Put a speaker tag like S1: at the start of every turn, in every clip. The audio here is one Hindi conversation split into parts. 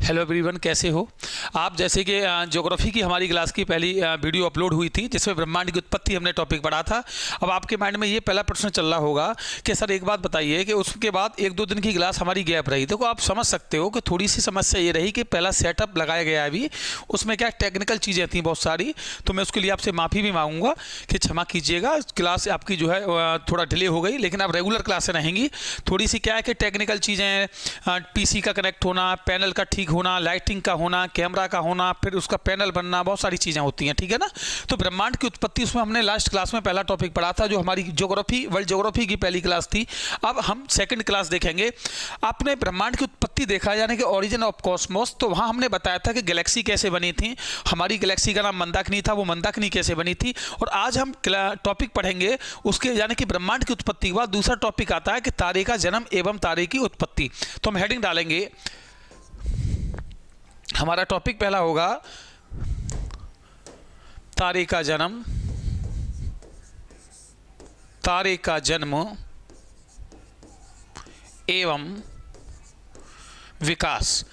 S1: हेलो एवरीवन, कैसे हो आप। जैसे कि ज्योग्राफी की हमारी क्लास की पहली वीडियो अपलोड हुई थी जिसमें ब्रह्मांड की उत्पत्ति हमने टॉपिक पढ़ा था। अब आपके माइंड में ये पहला प्रश्न चल रहा होगा कि सर एक बात बताइए कि उसके बाद एक दो दिन की क्लास हमारी गैप रही। देखो आप समझ सकते हो कि थोड़ी सी समस्या ये रही कि पहला सेटअप लगाया गया अभी, उसमें क्या टेक्निकल चीज़ें थी बहुत सारी, तो मैं उसके लिए आपसे माफ़ी भी मांगूंगा कि क्षमा कीजिएगा। क्लास आपकी जो है थोड़ा डिले हो गई, लेकिन अब रेगुलर क्लासें रहेंगी। थोड़ी सी क्या है कि टेक्निकल चीज़ें, पीसी का कनेक्ट होना, पैनल का ठीक होना, लाइटिंग का होना, कैमरा का होना, फिर उसका पैनल बनना, बहुत सारी चीज़ें होती हैं, ठीक है ना। तो ब्रह्मांड की उत्पत्ति उसमें हमने लास्ट क्लास में पहला टॉपिक पढ़ा था जो हमारी ज्योग्राफी, वर्ल्ड ज्योग्राफी की पहली क्लास थी। अब हम सेकंड क्लास देखेंगे। आपने ब्रह्मांड की उत्पत्ति देखा यानी कि ओरिजिन ऑफ कॉस्मोस, तो वहाँ हमने बताया था कि गैलेक्सी कैसे बनी थी। हमारी गैलेक्सी का नाम मंदाकिनी था, वो मंदाकिनी कैसे बनी थी। और आज हम टॉपिक पढ़ेंगे उसके यानी कि ब्रह्मांड की उत्पत्ति के बाद दूसरा टॉपिक आता है कि तारे का जन्म एवं तारे की उत्पत्ति। तो हम हेडिंग डालेंगे, हमारा टॉपिक पहला होगा तारे का जन्म, तारे का जन्म एवं विकास।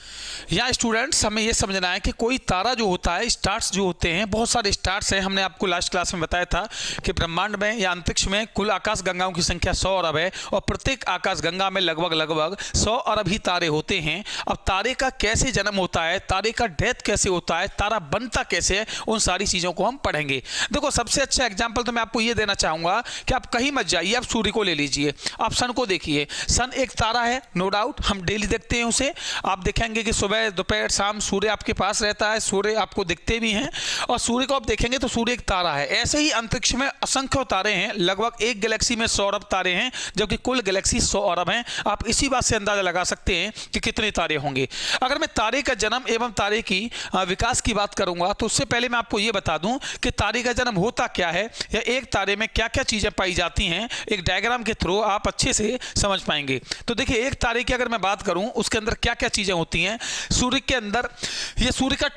S1: यहाँ स्टूडेंट्स हमें ये समझना है कि कोई तारा जो होता है, स्टार्स जो होते हैं, बहुत सारे स्टार्स हैं। हमने आपको लास्ट क्लास में बताया था कि ब्रह्मांड में या अंतरिक्ष में कुल आकाश गंगाओं की संख्या 100 अरब है और प्रत्येक आकाश गंगा में लगभग 100 अरब ही तारे होते हैं। अब तारे का कैसे जन्म होता है, तारे का डेथ कैसे होता है, तारा बनता कैसे है, उन सारी चीज़ों को हम पढ़ेंगे। देखो सबसे अच्छा एग्जाम्पल तो मैं आपको ये देना चाहूँगा कि आप कहीं मत जाइए, आप सूर्य को ले लीजिए, आप सन को देखिए। सन एक तारा है, नो डाउट, हम डेली देखते हैं उसे। आप देखेंगे कि सुबह दोपहर शाम सूर्य आपके पास रहता है, सूर्य आपको दिखते भी हैं और सूर्य को आप देखेंगे तो सूर्य एक तारा है। ऐसे ही अंतरिक्ष में असंख्य तारे हैं, लगभग एक गैलेक्सी में 100 अरब तारे हैं, जबकि कुल गैलेक्सी 100 अरब हैं। आप इसी बात से अंदाजा लगा सकते हैं कि कितने तारे होंगे। अगर मैं तारे का जन्म एवं तारे की विकास की बात करूंगा तो उससे पहले मैं आपको यह बता दूं कि तारे का जन्म होता क्या है या एक तारे में क्या क्या चीजें पाई जाती हैं। एक डायग्राम के थ्रू आप अच्छे से समझ पाएंगे। तो देखिए एक तारे की अगर मैं बात करूं उसके अंदर क्या क्या चीजें होती हैं। सूर्य के अंदर, ये सूर्य का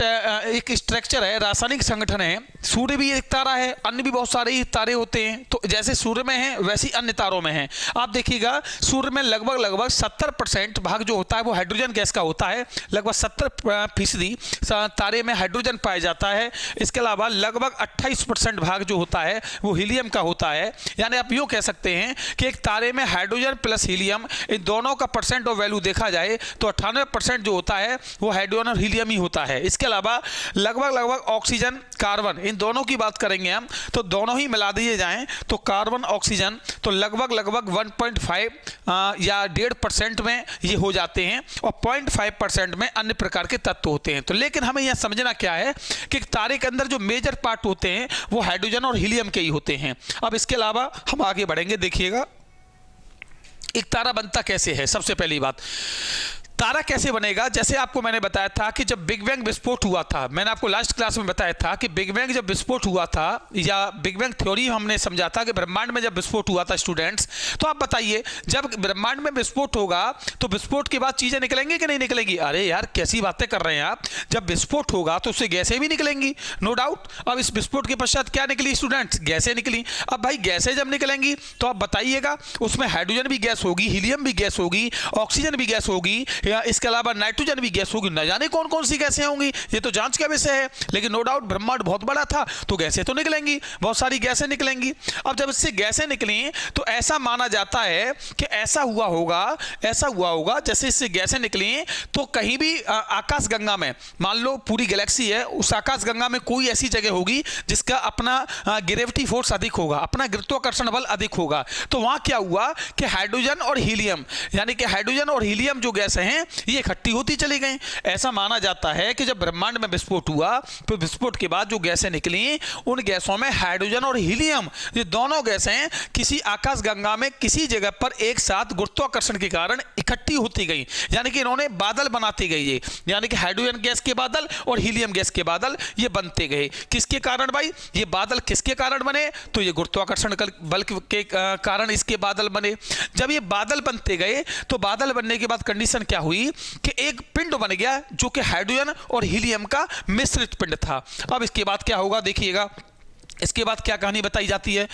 S1: एक स्ट्रक्चर है, रासायनिक संगठन है। सूर्य भी एक तारा है, अन्य भी बहुत सारे तारे होते हैं। तो जैसे सूर्य में है वैसे अन्य तारों में है। आप देखिएगा सूर्य में लगभग 70% भाग जो होता है वो हाइड्रोजन गैस का होता है। लगभग 70% तारे में हाइड्रोजन पाया जाता है। इसके अलावा लगभग 28% भाग जो होता है वो हीलियम का होता है। यानी आप यूँ कह सकते हैं कि एक तारे में हाइड्रोजन प्लस हीलियम, इन दोनों का परसेंट ऑफ वैल्यू देखा जाए तो 98% जो होता है वो हाइड्रोजन और हीलियम ही होता है। इसके अलावा लगभग ऑक्सीजन, कार्बन, इन दोनों की बात करेंगे हम तो दोनों ही मिला दिए जाएं तो कार्बन ऑक्सीजन तो लगभग 1.5 या 1.5% में ये हो जाते हैं और 0.5% में अन्य प्रकार के तत्व होते हैं। तो लेकिन हमें यह समझना क्या है कि तारे के अंदर जो मेजर पार्ट होते हैं वो हाइड्रोजन और हीलियम के ही होते हैं। अब इसके अलावा हम आगे बढ़ेंगे। देखिएगा एक तारा बनता कैसे है। सबसे पहली बात, तारा कैसे बनेगा। जैसे आपको मैंने बताया था कि जब बिग बैंग विस्फोट हुआ था, मैंने आपको लास्ट क्लास में बताया था कि बिग बैंग जब विस्फोट हुआ था या बिग बैंग थ्योरी हमने समझा था कि ब्रह्मांड में जब विस्फोट हुआ था स्टूडेंट्स, तो आप बताइए जब ब्रह्मांड में विस्फोट होगा तो विस्फोट के बाद चीजें निकलेंगी कि नहीं निकलेंगी। अरे यार कैसी बातें कर रहे हैं आप। जब विस्फोट होगा तो उससे गैसें भी निकलेंगी, नो डाउट। अब इस विस्फोट के पश्चात क्या निकली स्टूडेंट्स, गैसें निकली। अब भाई गैसें जब निकलेंगी तो आप बताइएगा उसमें हाइड्रोजन भी गैस होगी, हीलियम भी गैस होगी, ऑक्सीजन भी गैस होगी, या इसके अलावा नाइट्रोजन भी गैस होगी। न जाने कौन कौन सी गैसें होंगी, ये तो जांच का विषय है। लेकिन नो डाउट ब्रह्मांड बहुत बड़ा था तो गैसें तो निकलेंगी, बहुत सारी गैसें निकलेंगी। अब जब इससे गैसें निकली तो ऐसा माना जाता है कि ऐसा हुआ होगा जैसे इससे गैसें निकली तो कहीं भी आकाश गंगा में, मान लो पूरी गैलेक्सी है, उस आकाश गंगा में कोई ऐसी जगह होगी जिसका अपना ग्रेविटी फोर्स अधिक होगा, अपना गुरुत्वाकर्षण बल अधिक होगा। तो वहां क्या हुआ कि हाइड्रोजन और हीलियम, यानी कि हाइड्रोजन और हीलियम जो गैसें हैं ये इकट्ठी होती चली गई। ऐसा माना जाता है कि जब ब्रह्मांड में विस्फोट हुआ तो विस्फोट के बाद जो गैसें निकली उन गैसों में हाइड्रोजन और हीलियम, ये दोनों गैसें किसी आकाश गंगा में किसी जगह पर एक साथ गुरुत्वाकर्षण के कारण इकट्ठी होती गई, यानी कि इन्होंने बादल बनाती गई। ये यानी कि हाइड्रोजन गैस के बादल और हीलियम गैस के बादल ये बनते गए। किसके कारण भाई ये बादल किसके कारण बने, तो ये गुरुत्वाकर्षण बल के कारण इसके बादल बने। जब ये बादल बनते गए तो बादल बनने के बाद कंडीशन क्या हुई कि एक पिंड बन गया जो कि हाइड्रोजन और हीलियम का मिश्रित पिंड था। अब इसके बाद क्या होगा देखिएगा, इसके बाद क्या कहानी बताई जाती है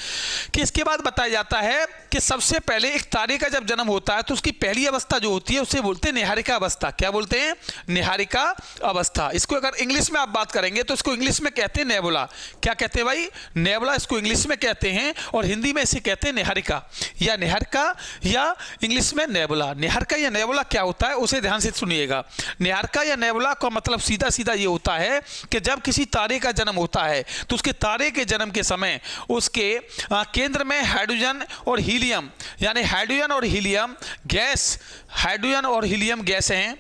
S1: कि इसके बाद बताया जाता है कि सबसे पहले एक तारे का जब जन्म होता है तो उसकी पहली अवस्था जो होती है उसे बोलते हैं निहारिका अवस्था। क्या बोलते हैं? निहारिका अवस्था। इसको अगर इंग्लिश में आप बात करेंगे तो इसको इंग्लिश में कहते हैं नेबुला। क्या कहते हैं भाई? नेबुला इसको इंग्लिश में कहते हैं और हिंदी में इसे कहते हैं निहारिका या निहारिका या इंग्लिश में नेबुला। निहारिका या नेबुला क्या होता है उसे ध्यान से सुनिएगा। निहारिका या नेबुला का मतलब सीधा सीधा ये होता है कि जब किसी तारे का जन्म होता है तो उसके तारे के जन्म के समय उसके केंद्र में हाइड्रोजन और हीलियम यानी हाइड्रोजन और हीलियम गैस, हाइड्रोजन और हीलियम गैसें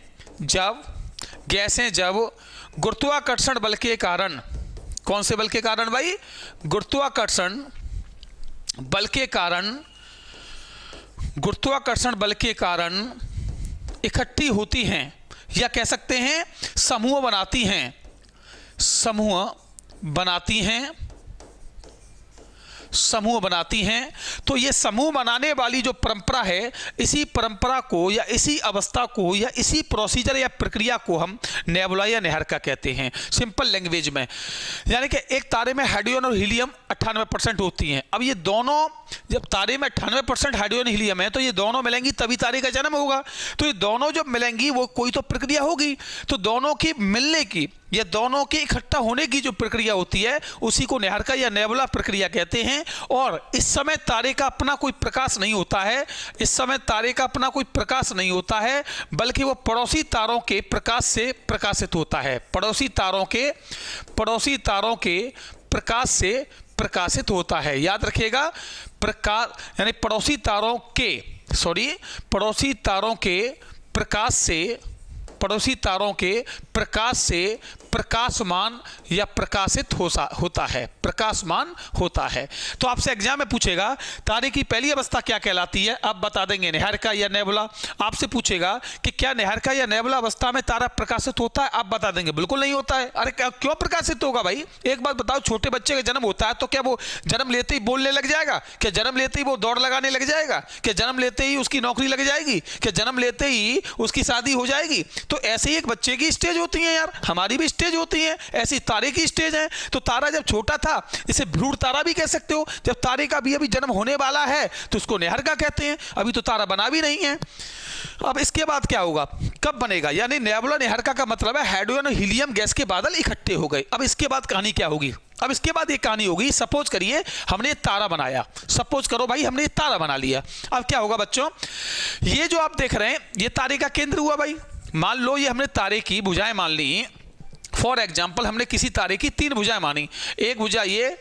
S1: जब गुरुत्वाकर्षण बल के कारण, कौन से बल के कारण भाई? गुरुत्वाकर्षण बल के कारण इकट्ठी होती हैं या कह सकते हैं समूह बनाती हैं। तो ये समूह बनाने वाली जो परंपरा है, इसी परंपरा को या इसी अवस्था को या इसी प्रोसीजर या प्रक्रिया को हम नेबुला या निहारिका कहते हैं सिंपल लैंग्वेज में। यानी कि एक तारे में हाइड्रोजन और हीलियम 98% होती हैं। अब ये दोनों, जब तारे में 98% हाइड्रोजन हीलियम है तो ये दोनों मिलेंगी तभी तारे का जन्म होगा। तो ये दोनों जब मिलेंगी वो कोई तो प्रक्रिया होगी, तो दोनों की मिलने की या दोनों के इकट्ठा होने की जो प्रक्रिया होती है उसी को निहारिका या नेबुला प्रक्रिया कहते हैं। और इस समय तारे का अपना कोई प्रकाश नहीं होता है, बल्कि वो पड़ोसी तारों के प्रकाश से प्रकाशित होता है। पड़ोसी तारों के प्रकाश से प्रकाशित होता है। याद रखिएगा, प्रकाश यानी पड़ोसी तारों के प्रकाश से प्रकाशमान या प्रकाशित होता है। तो आपसे एग्जाम में पूछेगा तारे की पहली अवस्था क्या कहलाती है, आप बता देंगे निहारिका या नेबुला। आपसे पूछेगा कि क्या निहारिका या नेबुला अवस्था में तारा प्रकाशित होता है, आप बता देंगे बिल्कुल नहीं होता है। अरे क्यों प्रकाशित होगा भाई? एक बात बताओ, छोटे बच्चे का जन्म होता है तो क्या वो जन्म लेते ही बोलने लग जाएगा? क्या जन्म लेते ही वो दौड़ लगाने लग जाएगा? क्या जन्म लेते ही उसकी नौकरी लग जाएगी? क्या जन्म लेते ही उसकी शादी हो जाएगी? तो ऐसे ही एक बच्चे की स्टेज होती है यार, हमारी भी स्टेज होती है, ऐसी तारे की स्टेज है। तो तारा जब छोटा था, इसे भ्रूण तारा भी कह सकते हो। जब तारे का भी अभी जन्म होने वाला है तो उसको निहारिका कहते हैं, अभी तो तारा बना भी नहीं है। अब इसके बाद क्या होगा, कब बनेगा? यानी नेबुला निहारिका का मतलब है हाइड्रोजन और हीलियम गैस के बादल इकट्ठे हो गए। अब इसके बाद कहानी क्या होगी? अब इसके बाद एक कहानी होगी, सपोज करिए हमने तारा बनाया, सपोज करो भाई हमने तारा बना लिया। अब क्या होगा बच्चों, ये जो आप देख रहे हैं ये तारे का केंद्र हुआ भाई। मान लो ये हमने तारे की भुजाएं मान ली। फॉर एग्जाम्पल हमने किसी तारे की 3 भुजाएं मानी, एक भुजा ये,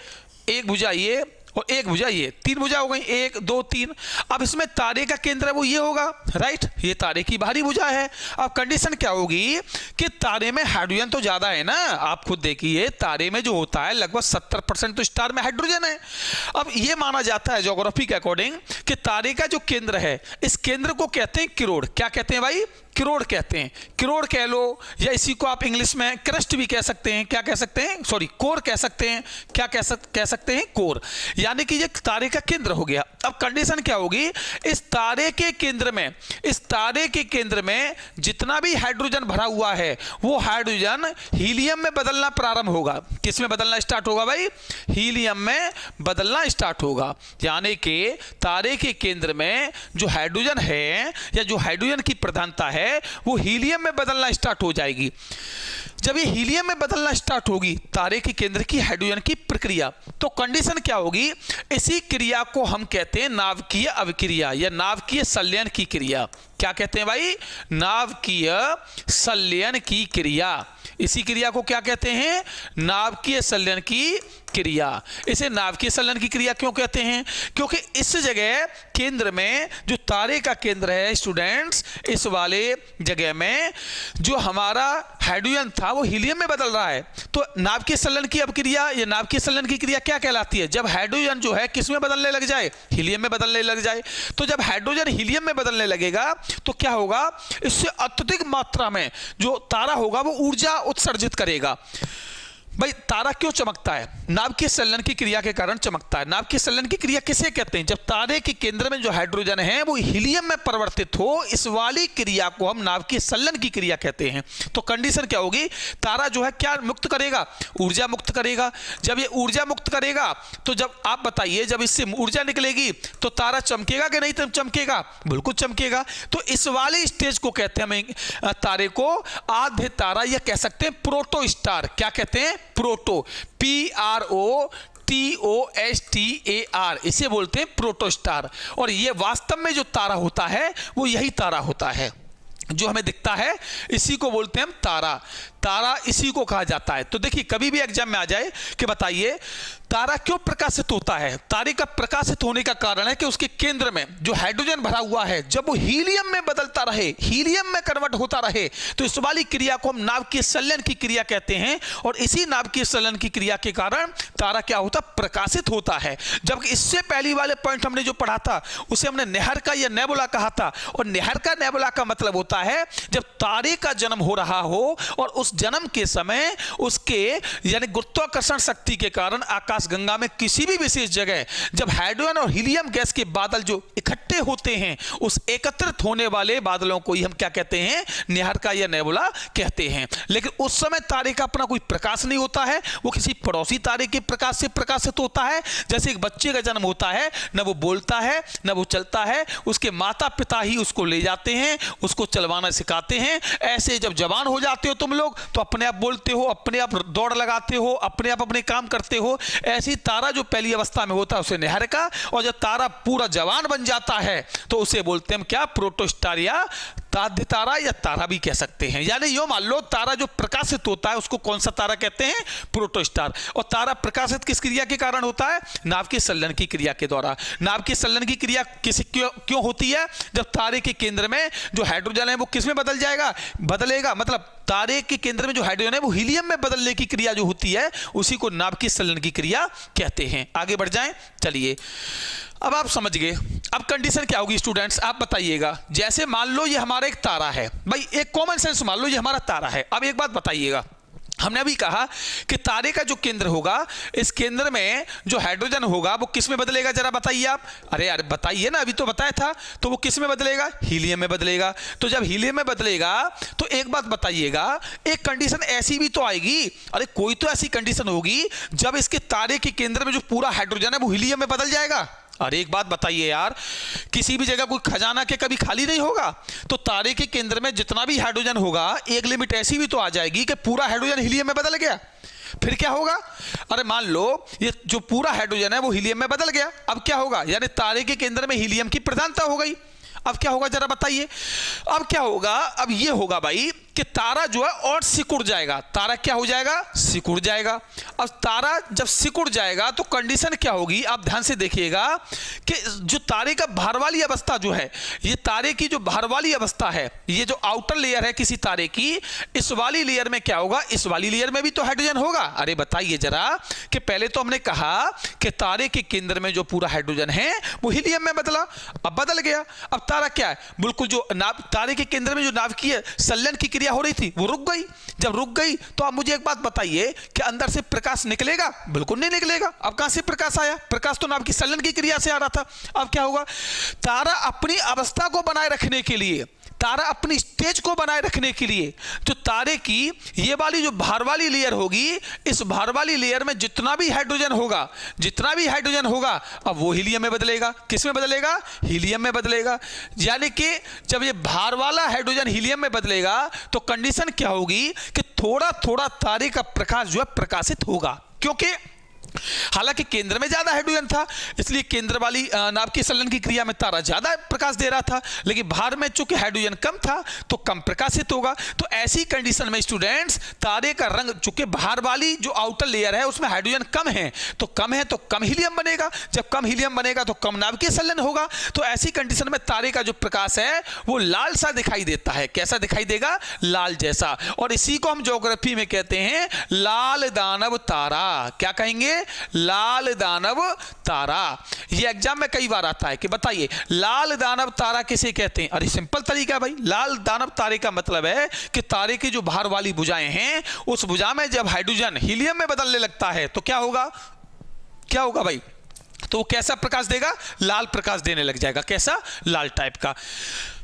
S1: एक भुजा ये और एक भुजा ये, 3 भुजा हो गई, 1 2 3। अब इसमें तारे का केंद्र है वो ये होगा, राइट? ये तारे की बाहरी भुजा है। अब कंडीशन क्या होगी कि तारे में हाइड्रोजन तो ज्यादा है ना, आप खुद देखिए तारे में जो होता है लगभग 70% तो स्टार में हाइड्रोजन है। अब ये माना जाता है ज्योग्राफी के अकॉर्डिंग कि तारे का जो केंद्र है, इस केंद्र को कहते हैं किरोड़। क्या कहते हैं भाई? किरोड़ कहते हैं। किरोड़ कह लो या इसी को आप इंग्लिश में क्रस्ट भी कह सकते हैं। क्या कह सकते हैं? सॉरी, कोर कह सकते हैं। क्या कह सकते हैं? कोर। यानी कि ये तारे का केंद्र हो गया। अब कंडीशन क्या होगी, इस तारे के केंद्र में जितना भी हाइड्रोजन भरा हुआ है वो हाइड्रोजन हीलियम में बदलना प्रारंभ होगा। किस में बदलना स्टार्ट होगा भाई? हीलियम में बदलना स्टार्ट होगा। यानी कि तारे के केंद्र में जो हाइड्रोजन है या जो हाइड्रोजन की प्रधानता है वो हीलियम में बदलना स्टार्ट हो जाएगी। जब ये हीलियम में बदलना स्टार्ट होगी तारे के केंद्र की हाइड्रोजन की प्रक्रिया, तो कंडीशन क्या होगी, इसी क्रिया को हम कहते हैं नाभिकीय अभिक्रिया या नाभिकीय संलयन की क्रिया। क्या कहते हैं भाई? नाभिकीय संलयन की क्रिया। इसी क्रिया को क्या कहते हैं? नाभिकीय संलयन की क्रिया। इसे नाभिकीय संलयन की क्रिया क्यों कहते हैं? क्योंकि इस जगह केंद्र में जो तारे का केंद्र है स्टूडेंट्स, इस वाले जगह में जो हमारा हाइड्रोजन था वो हीलियम में बदल रहा है। तो नाभिकीय संलयन की अभिक्रिया या नाभिकीय संलयन की क्रिया क्या कहलाती है? जब हाइड्रोजन जो है किस में बदलने लग जाए? हीलियम में बदलने लग जाए। तो जब हाइड्रोजन हीलियम में बदलने लगेगा तो क्या होगा, इससे अत्यधिक मात्रा में जो तारा होगा वो ऊर्जा उत्सर्जित करेगा। भाई तारा क्यों चमकता है? नाभिकीय संलयन की क्रिया के कारण चमकता है। नाभिकीय संलयन की क्रिया किसे कहते हैं? जब तारे के केंद्र में जो हाइड्रोजन है वो हीलियम में परिवर्तित हो, इस वाली क्रिया को हम नाभिकीय संलयन की क्रिया कहते हैं। तो कंडीशन क्या होगी? तारा जो है क्या मुक्त करेगा? ऊर्जा मुक्त करेगा। जब ये ऊर्जा मुक्त करेगा तो जब आप बताइए, जब इससे ऊर्जा निकलेगी तो तारा चमकेगा कि नहीं चमकेगा? बिल्कुल चमकेगा। तो इस वाले स्टेज को कहते हैं हम तारे को आधे तारा, या कह सकते हैं प्रोटो स्टार। क्या कहते हैं? प्रोटो, PROTOSTAR, इसे बोलते हैं प्रोटोस्टार। और ये वास्तव में जो तारा होता है वो यही तारा होता है जो हमें दिखता है, इसी को बोलते हैं हम तारा। तारा इसी को कहा जाता है। तो देखिए कभी भी एग्जाम में आ जाए कि बताइए तारा क्यों प्रकाशित होता है? तारे का प्रकाशित होने का कारण है कि उसके केंद्र में जो हाइड्रोजन भरा हुआ है जब वो हीलियम में बदलता रहे, हीलियम में कन्वर्ट होता रहे, तो इस वाली क्रिया को हम नाभिकीय संलयन की क्रिया कहते हैं। और इसी नाभिकीय संलयन की क्रिया के कारण तारा क्या होता? प्रकाशित होता है। जबकि इससे पहली वाले पॉइंट हमने जो पढ़ा था उसे हमने निहारिका या नेबुला कहा था। और निहारिका नेबुला का मतलब होता है जब तारे का जन्म हो रहा हो और उस जन्म के समय उसके यानी गुरुत्वाकर्षण शक्ति के कारण आकाशगंगा में किसी भी विशेष जगह जब हाइड्रोजन और हीलियम गैस के बादल जो इकट्ठे होते हैं, उस एकत्रित होने वाले बादलों को ही हम क्या कहते हैं? निहारिका या नेबुला कहते हैं। लेकिन उस समय तारे का अपना कोई प्रकाश नहीं होता है, वो किसी पड़ोसी तारे के प्रकाश से प्रकाशित होता है। जैसे एक बच्चे का जन्म होता है, न वो बोलता है न वो चलता है, उसके माता पिता ही उसको ले जाते हैं, उसको चलवाना सिखाते हैं। ऐसे जब जवान हो जाते हो तुम लोग तो अपने आप बोलते हो, अपने आप दौड़ लगाते हो, अपने आप अपने काम करते हो। ऐसी तारा जो पहली अवस्था में होता है उसे निहारिका, और जब तारा पूरा जवान बन जाता है तो उसे बोलते हैं क्या? प्रोटोस्टार या ताध्य तारा, या तारा भी कह सकते हैं। यानी यो मान लो तारा जो प्रकाशित होता है उसको कौन सा तारा कहते हैं? प्रोटोस्टार। और तारा प्रकाशित किस क्रिया के कारण होता है? नाभिकीय संलयन की क्रिया के द्वारा। नाभिकीय संलयन की क्रिया क्यों होती है? जब तारे के केंद्र में जो हाइड्रोजन है वो किस में बदलेगा, मतलब तारे के केंद्र में जो हाइड्रोजन है वो हीलियम में बदलने की क्रिया जो होती है उसी को नाभिकीय संलयन की क्रिया कहते हैं। आगे बढ़ जाएं, चलिए अब आप समझ गए। अब कंडीशन क्या होगी स्टूडेंट्स, आप बताइएगा। जैसे मान लो ये हमारा एक तारा है, भाई एक कॉमन सेंस मान लो ये हमारा तारा है। अब एक बात बताइएगा, हमने अभी कहा कि तारे का जो केंद्र होगा, इस केंद्र में जो हाइड्रोजन होगा वो किस में बदलेगा? जरा बताइए आप। अरे यार बताइए ना, अभी तो बताया था। तो वो किस में बदलेगा? हीलियम में बदलेगा। तो जब हीलियम में बदलेगा तो एक बात बताइएगा, एक कंडीशन ऐसी भी तो आएगी, अरे कोई तो ऐसी कंडीशन होगी जब इसके तारे के केंद्र में जो पूरा हाइड्रोजन है वो हीलियम में बदल जाएगा। अरे एक बात बताइए यार, किसी भी जगह कोई खजाना के कभी खाली नहीं होगा। तो तारे के केंद्र में जितना भी हाइड्रोजन होगा, एक लिमिट ऐसी भी तो आ जाएगी कि पूरा हाइड्रोजन हीलियम में बदल गया। फिर क्या होगा? अरे मान लो ये जो पूरा हाइड्रोजन है वो हीलियम में बदल गया, अब क्या होगा? यानी तारे के केंद्र में हीलियम की प्रधानता हो गई। अब क्या होगा जरा बताइए? अब क्या होगा? अब ये होगा भाई कि तारा जो है और सिकुड़ जाएगा। तारा क्या हो जाएगा? सिकुड़ जाएगा। अब तारा जब सिकुड़ जाएगा तो कंडीशन क्या होगी? आप ध्यान से देखिएगा कि जो तारे का भार वाली अवस्था जो है, ये तारे की जो भार वाली अवस्था है, ये जो आउटर लेयर है किसी तारे की, इस वाली लेयर में क्या होगा? इस वाली लेयर में भी तो हाइड्रोजन होगा। अरे बताइए जरा कि पहले तो हमने कहा कि तारे के केंद्र में जो पूरा हाइड्रोजन है वो हीलियम में बदला, अब बदल गया। अब तारा क्या है? बिल्कुल जो तारे के केंद्र में जो नाभिकीय संलयन की क्रिया हो रही थी वो रुक गई। जब रुक गई तो आप मुझे एक बात बताइए कि अंदर से प्रकाश निकलेगा? बिल्कुल नहीं निकलेगा। अब कहां से प्रकाश आया? प्रकाश तो नाभिकीय संलयन की क्रिया से आ रहा था। अब क्या होगा? तारा अपनी अवस्था को बनाए रखने के लिए, तारा अपनी स्टेज को बनाए रखने के लिए जो तारे की ये वाली जो भार वाली लेयर होगी, इस भार वाली लेयर में जितना भी हाइड्रोजन होगा अब वो हीलियम में बदलेगा। किस में बदलेगा? हीलियम में बदलेगा। यानी कि जब ये भार वाला हाइड्रोजन हीलियम में बदलेगा तो कंडीशन क्या होगी कि थोड़ा थोड़ा तारे का प्रकाश जो है प्रकाशित होगा, क्योंकि हालांकि केंद्र में ज्यादा हाइड्रोजन था, इसलिए केंद्र वाली नाभिकीय संलयन की क्रिया में तारा ज्यादा प्रकाश दे रहा था, लेकिन भार में चूंकि हाइड्रोजन कम था तो कम प्रकाशित होगा। तो ऐसी कंडीशन में स्टूडेंट्स तारे का रंग, चूंकि भार वाली जो आउटर लेयर है उसमें हाइड्रोजन कम है तो कम हीलियम बनेगा। जब कम हीलियम बनेगा तो कम नाभिकीय संलयन होगा। तो ऐसी कंडीशन में तारे का जो प्रकाश है वो लाल सा दिखाई देता है। कैसा दिखाई देगा? लाल जैसा। और इसी को हम ज्योग्राफी में कहते हैं लाल दानव तारा। क्या कहेंगे? है? लाल दानव तारा। ये एग्जाम में कई बार आता है कि बताइए लाल दानव तारा किसे कहते हैं? अरे सिंपल तरीका है भाई, लाल दानव तारे का मतलब है कि तारे की जो बाहर वाली भुजाएं हैं उस भुजा में जब हाइड्रोजन हीलियम में बदलने लगता है तो क्या होगा? क्या होगा भाई? तो वो कैसा प्रकाश देगा? लाल प्रकाश देने लग जाएगा। कैसा? लाल टाइप का।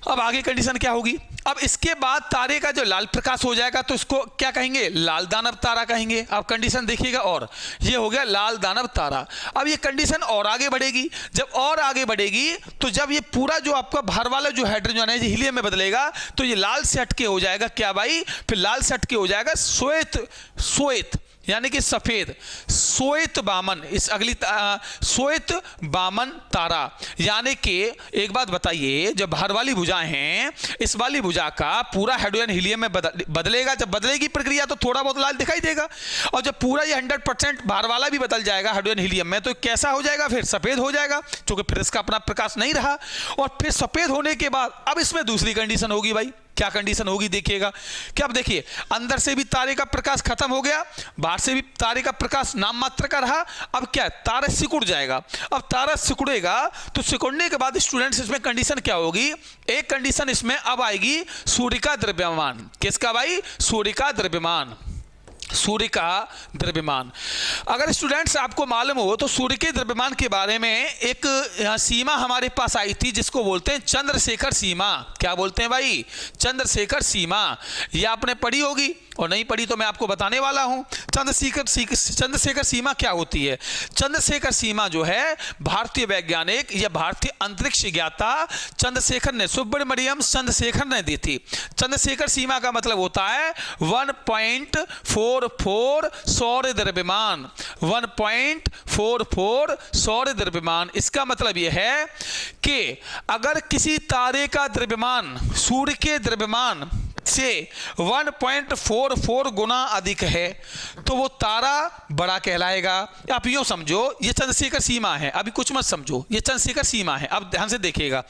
S1: अब आगे कंडीशन क्या होगी? अब इसके बाद तारे का जो लाल प्रकाश हो जाएगा तो इसको क्या कहेंगे? लाल दानव तारा कहेंगे। अब कंडीशन देखिएगा, और ये हो गया लाल दानव तारा। अब ये कंडीशन और आगे बढ़ेगी। जब और आगे बढ़ेगी तो जब ये पूरा जो आपका बाहर वाला जो हाइड्रोजन है हीलियम में बदलेगा तो ये लाल से हटके हो जाएगा क्या भाई? फिर लाल से हटके हो जाएगा श्वेत, श्वेत यानी कि सफेद, श्वेत बामन। इस अगली श्वेत बामन तारा, यानी कि एक बात बताइए, जब बाहर वाली भुजाएं हैं इस वाली भुजा का पूरा हाइड्रोजन हीलियम में बदलेगा। जब बदलेगी प्रक्रिया तो थोड़ा बहुत लाल दिखाई देगा, और जब पूरा ये 100% बाहर वाला भी बदल जाएगा हाइड्रोजन हीलियम में तो कैसा हो जाएगा? फिर सफेद हो जाएगा, क्योंकि फिर इसका अपना प्रकाश नहीं रहा। और फिर सफेद होने के बाद अब इसमें दूसरी कंडीशन होगी भाई। क्या कंडीशन होगी? देखिएगा क्या, अब देखिए अंदर से भी तारे का प्रकाश खत्म हो गया, बाहर से भी तारे का प्रकाश नाम मात्र का रहा। अब क्या? तारा सिकुड़ जाएगा। अब तारा सिकुड़ेगा तो सिकुड़ने के बाद स्टूडेंट्स इसमें कंडीशन क्या होगी? एक कंडीशन इसमें अब आएगी सूर्य का द्रव्यमान। किसका भाई? सूर्य का द्रव्यमान। सूर्य का द्रव्यमान। अगर स्टूडेंट्स आपको मालूम हो तो सूर्य के द्रव्यमान के बारे में एक सीमा हमारे पास आई थी जिसको बोलते हैं चंद्रशेखर सीमा। क्या बोलते हैं भाई? चंद्रशेखर सीमा। यह आपने पढ़ी होगी, और नहीं पढ़ी तो मैं आपको बताने वाला हूं। चंद्रशेखर सीमा क्या होती है? चंद्रशेखर सीमा जो है भारतीय वैज्ञानिक या भारतीय अंतरिक्ष ज्ञाता चंद्रशेखर ने, सुब्रमण्यम चंद्रशेखर ने दी थी। चंद्रशेखर सीमा का मतलब होता है 1.44 सौर द्रव्यमान। 1.44 सौर द्रव्यमान। इसका मतलब यह है कि अगर किसी तारे का द्रव्यमान सूर्य के द्रव्यमान से 1.44 गुना अधिक है तो वो तारा बड़ा कहलाएगा। आप यूं समझो ये चंद्रशेखर सीमा है, अभी कुछ मत समझो, ये चंद्रशेखर सीमा है। अब ध्यान से देखिएगा,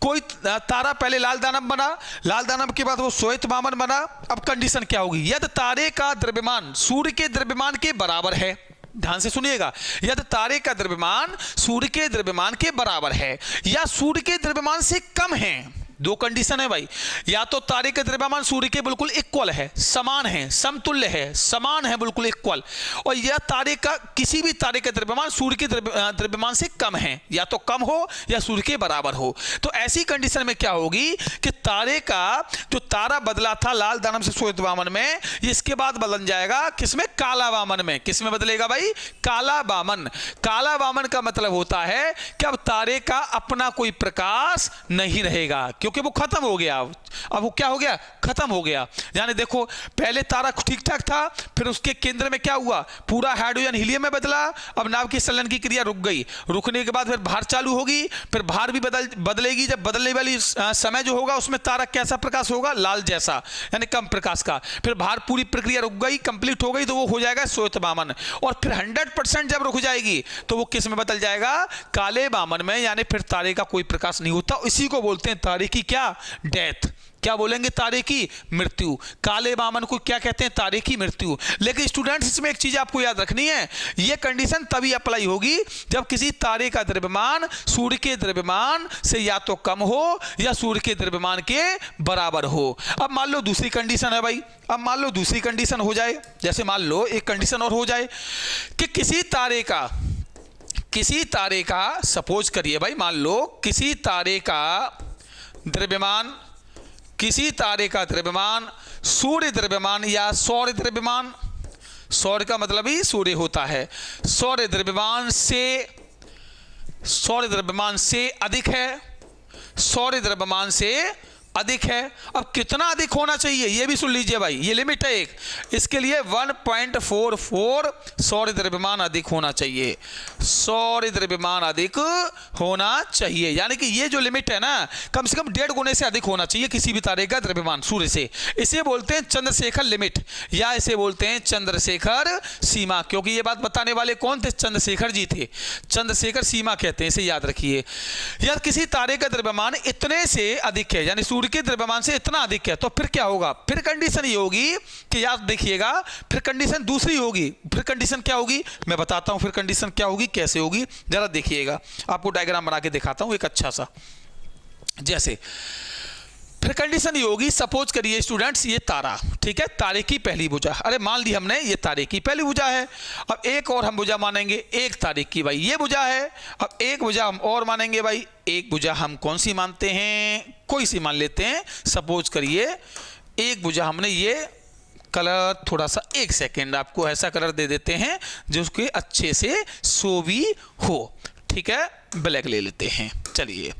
S1: कोई तारा पहले लाल दानव बना, लाल दानव के बाद वो श्वेत बामन बना। अब कंडीशन क्या होगी? यदि तारे का द्रव्यमान सूर्य के द्रव्यमान के बराबर है, ध्यान से सुनिएगा, यदि तारे का द्रव्यमान सूर्य के द्रव्यमान के बराबर है या सूर्य के द्रव्यमान से कम है। दो कंडीशन है भाई, या तो तारे का द्रव्यमान सूर्य के बिल्कुल इक्वल है, समान है, समतुल्य है, समान है, बिल्कुल इक्वल, और यह तारे का किसी भी तारे का द्रव्यमान सूर्य के द्रव्यमान से कम है, या तो कम हो या सूर्य के बराबर हो। तो ऐसी कंडीशन में क्या होगी कि तारे का जो तारा बदला था लाल दानव से श्वेत वामन में, इसके बाद बदल जाएगा किसमें? काला वामन में। किसमें बदलेगा भाई? काला वामन। काला वामन का मतलब होता है कि अब तारे का अपना कोई प्रकाश नहीं रहेगा, क्योंकि वो खत्म हो गया। अब वो क्या हो गया? खत्म हो गया। यानी देखो पहले तारा ठीक ठाक था, फिर उसके केंद्र में क्या हुआ? पूरा हाइड्रोजन हीलियम में बदला। अब नाव की संलयन की क्रिया रुक गई, रुकने के बाद फिर भार चालू होगी, फिर भार भी बदलेगी। जब बदलने वाली समय जो होगा उसमें तारा कैसा प्रकाश होगा? लाल जैसा, यानी कम प्रकाश का। फिर भार पूरी प्रक्रिया रुक गई, कंप्लीट हो गई, तो वो हो जाएगा श्वेत वामन। और फिर 100% जब रुक जाएगी तो वो किस में बदल जाएगा? काले वामन में। यानी फिर तारे का कोई प्रकाश नहीं होता। इसी को बोलते हैं तारे की क्या? डेथ। क्या बोलेंगे? तारे की मृत्यु। काले वामन को क्या कहते हैं? तारे की मृत्यु। लेकिन स्टूडेंट्स इसमें एक चीज आपको याद रखनी है, यह कंडीशन तभी अप्लाई होगी जब किसी तारे का द्रव्यमान सूर्य के द्रव्यमान से या तो कम हो या सूर्य के द्रव्यमान के बराबर हो। अब मान लो दूसरी कंडीशन है भाई, अब मान लो दूसरी कंडीशन हो जाए, जैसे मान लो एक कंडीशन और हो जाए कि किसी तारे का सपोज करिए भाई, मान लो किसी तारे का द्रव्यमान सूर्य द्रव्यमान या सौर द्रव्यमान, सौर का मतलब ही सूर्य होता है, सौर द्रव्यमान से अधिक है, सौर द्रव्यमान से अधिक है। अब कितना अधिक होना चाहिए ये भी सुन लीजिए भाई, ये लिमिट है एक, इसके लिए 1.44 सौर द्रव्यमान अधिक होना चाहिए, सौर द्रव्यमान अधिक होना चाहिए। यानी कि ये जो लिमिट है ना, कम से कम 1.5 गुने से अधिक होना चाहिए किसी भी तारे का द्रव्यमान सूर्य से। इसे बोलते हैं चंद्रशेखर लिमिट, या इसे बोलते हैं चंद्रशेखर सीमा। क्योंकि ये बात बताने वाले कौन थे? चंद्रशेखर जी थे। चंद्रशेखर सीमा कहते हैं, इसे याद रखिए। यदि किसी तारे का द्रव्यमान इतने से अधिक है, यानी सूर्य के द्रव्यमान से इतना अधिक है, तो फिर क्या होगा, फिर कंडीशन ये होगी कि याद देखिएगा, फिर कंडीशन दूसरी होगी। फिर कंडीशन क्या होगी मैं बताता हूं, फिर कंडीशन क्या होगी, कैसे होगी, जरा देखिएगा, आपको डायग्राम बना के दिखाता हूं एक अच्छा सा। जैसे फिर कंडीशन ये होगी, सपोज करिए स्टूडेंट्स ये तारा, ठीक है, तारे की पहली भुजा, अरे मान ली हमने ये तारे की पहली भुजा है। अब एक और हम भुजा मानेंगे, एक तारे की भाई ये भुजा है। अब एक भुजा हम और मानेंगे भाई, एक भुजा हम कौन सी मानते हैं, कोई सी मान लेते हैं। सपोज करिए एक भुजा हमने ये कलर, थोड़ा सा एक सेकेंड आपको ऐसा कलर दे देते हैं जो उसके अच्छे से शो भी हो, ठीक है, ब्लैक ले लेते हैं। चलिए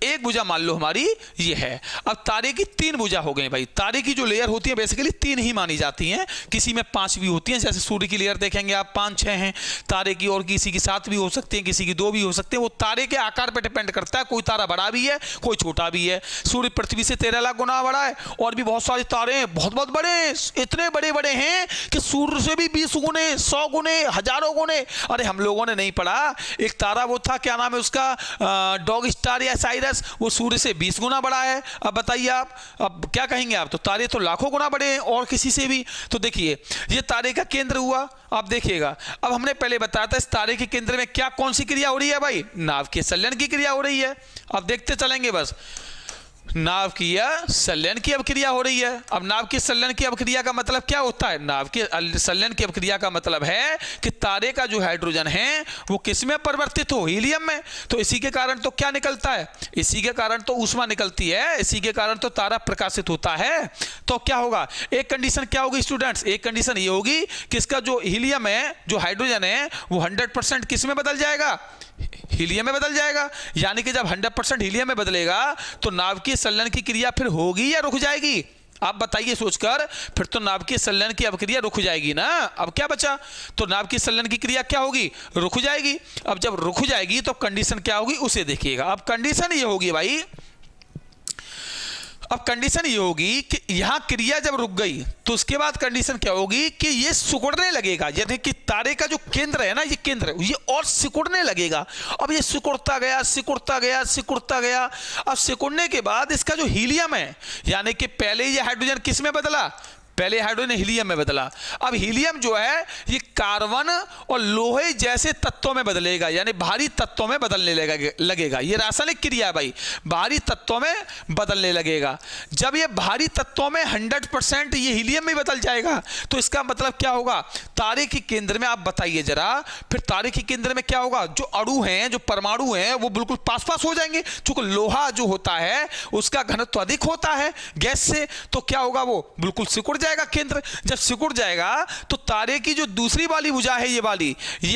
S1: एक भुजा मान लो हमारी ये है। अब तारे की तीन भुजा हो गई भाई। तारे की जो लेयर होती है बेसिकली तीन ही मानी जाती हैं, किसी में 5 भी होती हैं, जैसे सूर्य की लेयर देखेंगे आप 5-6 हैं तारे की, और किसी की 7 भी हो सकती हैं, किसी की 2 भी हो सकते हैं। वो तारे के आकार पर डिपेंड करता है, कोई तारा बड़ा भी है कोई छोटा भी है। सूर्य पृथ्वी से 13 लाख गुना बड़ा है, और भी बहुत सारे तारे हैं बहुत बहुत बड़े हैं, इतने बड़े बड़े हैं कि सूर्य से भी 20 गुने 100 गुने हजारों गुने। अरे हम लोगों ने नहीं पढ़ा, एक तारा वो था, क्या नाम है उसका, डॉग स्टार या साइरस, वो सूर्य से 20 गुना बड़ा है। अब बताइए आप, अब क्या कहेंगे आप, तो तारे तो लाखों गुना बड़े हैं और किसी से भी। तो देखिए ये तारे का केंद्र हुआ, आप देखिएगा। अब हमने पहले बताया था इस तारे के केंद्र में क्या कौन सी क्रिया हो रही है भाई, नाभ के संलयन की क्रिया हो रही है। अब देखते चलेंगे बस, नाभ की या संलयन की अभिक्रिया हो रही है। अब नाभ की संलयन की अभिक्रिया का मतलब क्या होता है, नाभ के संलयन की अभिक्रिया का मतलब है कि तारे का जो हाइड्रोजन है वो किस में परिवर्तित हो, हीलियम में। तो इसी के कारण तो क्या निकलता है, इसी के कारण तो ऊष्मा निकलती है, इसी के कारण तो तारा प्रकाशित होता है। तो क्या होगा, एक कंडीशन क्या होगी स्टूडेंट्स, एक कंडीशन ये होगी कि इसका जो हीलियम है, जो हाइड्रोजन है, वो 100% किस में बदल जाएगा, हीलियम में बदल जाएगा। यानी कि जब 100% हीलियम में बदलेगा तो नाभ की संलयन की क्रिया फिर होगी या रुक जाएगी, आप बताइए सोचकर। फिर तो नाभ की संलयन की अभिक्रिया रुक जाएगी ना। अब क्या बचा, तो नाभ की संलयन की क्रिया क्या होगी, रुक जाएगी। अब जब रुक जाएगी तो कंडीशन क्या होगी उसे देखिएगा। अब कंडीशन ये होगी भाई, अब कंडीशन ये होगी कि यहां क्रिया जब रुक गई तो उसके बाद कंडीशन क्या होगी कि ये सिकुड़ने लगेगा। यानी कि तारे का जो केंद्र है ना, ये केंद्र ये और सिकुड़ने लगेगा। अब ये सिकुड़ता गया सिकुड़ता गया सिकुड़ता गया। अब सिकुड़ने के बाद इसका जो हीलियम है, यानी कि पहले ये हाइड्रोजन किस में बदला, पहले हाइड्रोजन हीलियम में बदला। अब हीलियम जो है ये कार्बन और लोहे जैसे तत्वों में बदलेगा, यानी भारी तत्वों में बदलने लगेगा। ये रासायनिक क्रिया है भाई, भारी तत्वों में बदलने लगेगा। जब ये भारी तत्वों में 100% ये हीलियम में बदल जाएगा तो इसका मतलब क्या होगा, तारे के केंद्र में आप बताइए जरा, फिर तारे के केंद्र में क्या होगा, जो अणु हैं, जो परमाणु हैं, वो बिल्कुल पास पास हो जाएंगे। चूंकि लोहा जो होता है उसका घनत्व अधिक होता है गैस से, तो क्या होगा, वो बिल्कुल सिकुड़ जाएगा केंद्र। जब सिकुड़ जाएगा तो तारे की जो दूसरी वाली भुजा है, ये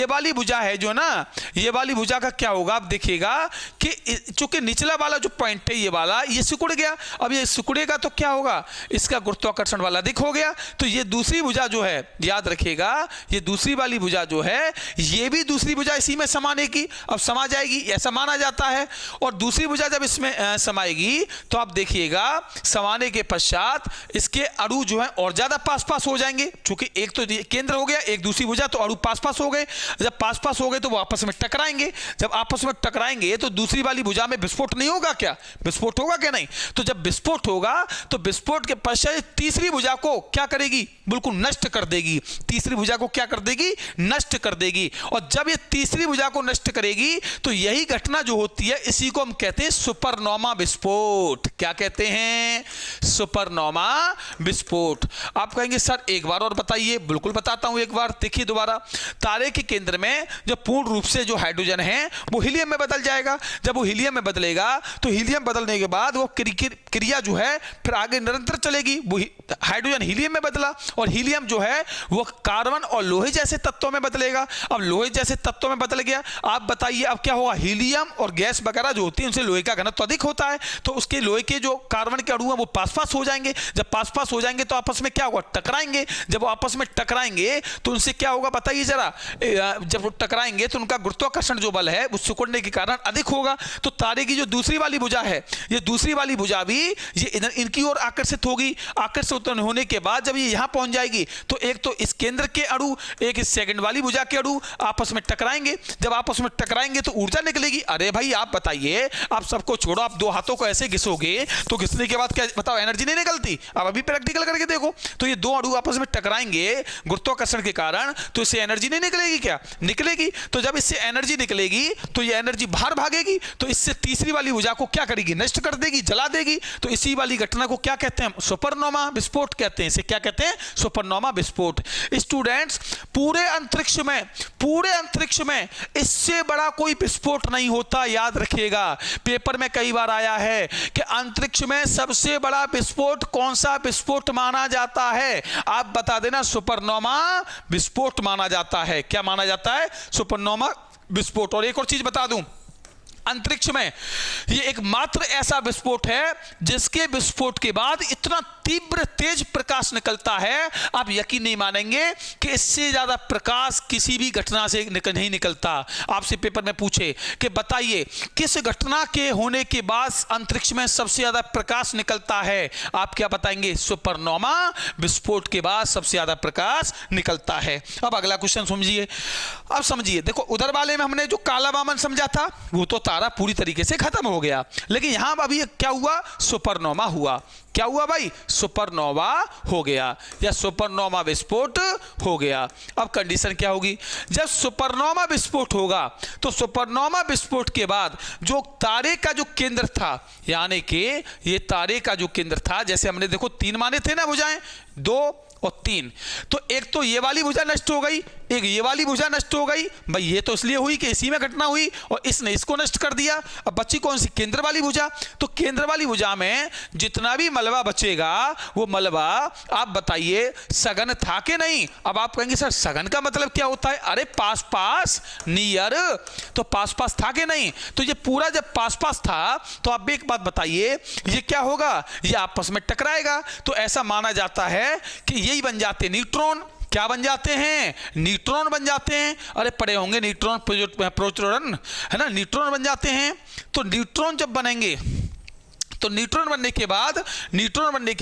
S1: वाली भुजा है जो ना, ये वाली भुजा का क्या होगा, आप देखिएगा कि चूंकि निचला वाला जो पॉइंट है ये वाला, ये सिकुड़ गया। अब ये सिकुड़ेगा तो क्या होगा, इसका गुरुत्वाकर्षण वाला अधिक हो गया। तो ये दूसरी भुजा जो है, याद रखिएगा, ये दूसरी वाली भुजा जो है ये भी दूसरी भुजा इसी में समाने की, अब समा जाएगी, ऐसा माना जाता है। और दूसरी भुजा जब इसमें समाएगी तो आप देखिएगा समाने के पश्चात इसके अणु जो है और ज्यादा पास पास हो जाएंगे। चूंकि एक तो केंद्र हो गया, एक दूसरी भुजा, तो अणु पास पास हो गए। जब पास पास हो गए तो वो आपस में टकराएंगे। जब आपस में टकराएंगे तो दूसरी वाली भुजा में विस्फोट नहीं होगा क्या, विस्फोट होगा क्या नहीं। तो जब विस्फोट होगा तो विस्फोट के पश्चात तीसरी भुजा को क्या करेगी, बिल्कुल नष्ट कर देगी। तीसरी भुजा को क्या कर देगी, नष्ट कर देगी। और जब ये तीसरी भुजा को नष्ट करेगी तो यही घटना जो होती है इसी को हम कहते हैं सुपरनोवा विस्फोट। क्या कहते हैं, सुपरनोवा विस्फोट। आप कहेंगे सर एक बार और बताइए, बिल्कुल बताता हूं एक बार, देखिए दोबारा। तारे के केंद्र में जो पूर्ण रूप से जो हाइड्रोजन है वो हीलियम में बदल जाएगा। जब वो हीलियम में बदलेगा तो हीलियम बदलने के बाद वो क्रिया जो है फिर आगे निरंतर चलेगी। वो हाइड्रोजन हीलियम में बदला और हीलियम जो है वो कार्बन और लोहे जैसे तत्वों में बदलेगा। अब लोहे जैसे तत्वों में बदल गया, आप बताइए अब क्या होगा, हीलियम और गैस वगैरह जो होती है उनसे लोहे का घनत्व अधिक होता है, तो उसके लोहे के जो कार्बन के अणु हैं वो पास पास हो जाएंगे। जब पास पास हो जाएंगे तो आपस आपस में क्या होगा, टकराएंगे। जब वो आपस में टकराएंगे तो उनसे क्या होगा बताइए जरा। जब वो टकराएंगे तो उनका गुरुत्वाकर्षण जो बल है वो सिकुड़ने के कारण अधिक होगा। तो तारे की जो दूसरी वाली भुजा है, ये दूसरी वाली भुजा भी ये इधर इनकी ओर आकर्षित होगी। आकर्षित होने के बाद जब ये यहां पहुंच जाएगी तो एक तो इस केंद्र के अणु, एक इस सेकंड वाली भुजा के अणु आपस में टकराएंगे। जब आपस में टकराएंगे तो ऊर्जा निकलेगी। अरे भाई आप बताइए, आप सबको छोड़ो, आप दो हाथों को ऐसे घिसोगे तो घिसने के बाद क्या बताओ, एनर्जी नहीं निकलती। अब अभी प्रैक्टिकल करके देखो, तो ये दो अणु आपस में टकराएंगे गुरुत्वाकर्षण के कारण, तो इससे एनर्जी नहीं निकलेगी क्या, निकलेगी। तो जब इससे एनर्जी निकलेगी तो ये एनर्जी बाहर भागेगी, तो इससे तीसरी वाली ऊर्जा को क्या करेगी, नष्ट कर देगी, जला देगी। तो इसी वाली घटना को क्या कहते हैं, सुपरनोवा विस्फोट कहते हैं। इसे क्या कहते हैं, सुपरनोवा विस्फोट। स्टूडेंट्स, पूरे अंतरिक्ष में इससे बड़ा कोई विस्फोट नहीं होता, याद रखिएगा। पेपर में कई बार आया है कि अंतरिक्ष में सबसे बड़ा विस्फोट कौन सा विस्फोट माना जाता है, आप बता देना। सुपरनोवा विस्फोट माना जाता है। क्या माना जाता है, सुपरनोवा विस्फोट। और एक और चीज बता दूं, अंतरिक्ष में यह एकमात्र ऐसा विस्फोट है जिसके विस्फोट के बाद इतना तीव्र तेज प्रकाश निकलता है, आप यकीन नहीं मानेंगे कि इससे ज्यादा प्रकाश किसी भी घटना से नहीं निकलता। आपसे पेपर में पूछे कि बताइए किस घटना के होने के बाद अंतरिक्ष में सबसे ज्यादा प्रकाश निकलता है, आप क्या बताएंगे, सुपरनोवा विस्फोट के बाद सबसे ज्यादा प्रकाश निकलता है। अब अगला क्वेश्चन समझिए। अब समझिए, देखो उधर वाले में हमने जो काला वामन समझा था वो तो तारा पूरी तरीके से खत्म हो गया, लेकिन यहां अभी क्या हुआ, सुपरनोवा हुआ। क्या हुआ भाई, सुपरनोवा हो गया या सुपरनोवा विस्फोट हो गया। अब कंडीशन क्या होगी, जब सुपरनोवा विस्फोट होगा तो सुपरनोवा विस्फोट के बाद जो तारे का जो केंद्र था, यानी कि ये तारे का जो केंद्र था, जैसे हमने देखो तीन माने थे ना भुजाएं, 2 और 3, तो एक तो ये वाली भुजा नष्ट हो गई, एक ये वाली भुजा नष्ट हो गई। भाई ये तो इसलिए हुई कि इसी में घटना हुई और इसने इसको नष्ट कर दिया। अब बची कौन सी, केंद्र वाली भुजा। तो केंद्र वाली भुजा में जितना भी मलबा बचेगा वो मलबा आप बताइए सघन था कि नहीं। अब आप कहेंगे सर सघन का मतलब क्या होता है, अरे पास पास नियर, तो पास पास था कि नहीं। तो ये पूरा जब पास पास था तो आप एक बात बताइए, ये क्या होगा, ये आपस में टकराएगा। तो ऐसा माना जाता है कि यही बन जाते न्यूट्रॉन। क्या बन जाते हैं, न्यूट्रॉन बन जाते हैं। अरे पढ़े होंगे न्यूट्रॉन प्रोटॉन, है ना, न्यूट्रॉन बन जाते हैं। तो न्यूट्रॉन जब बनेंगे तो न्यूट्रॉन बनने के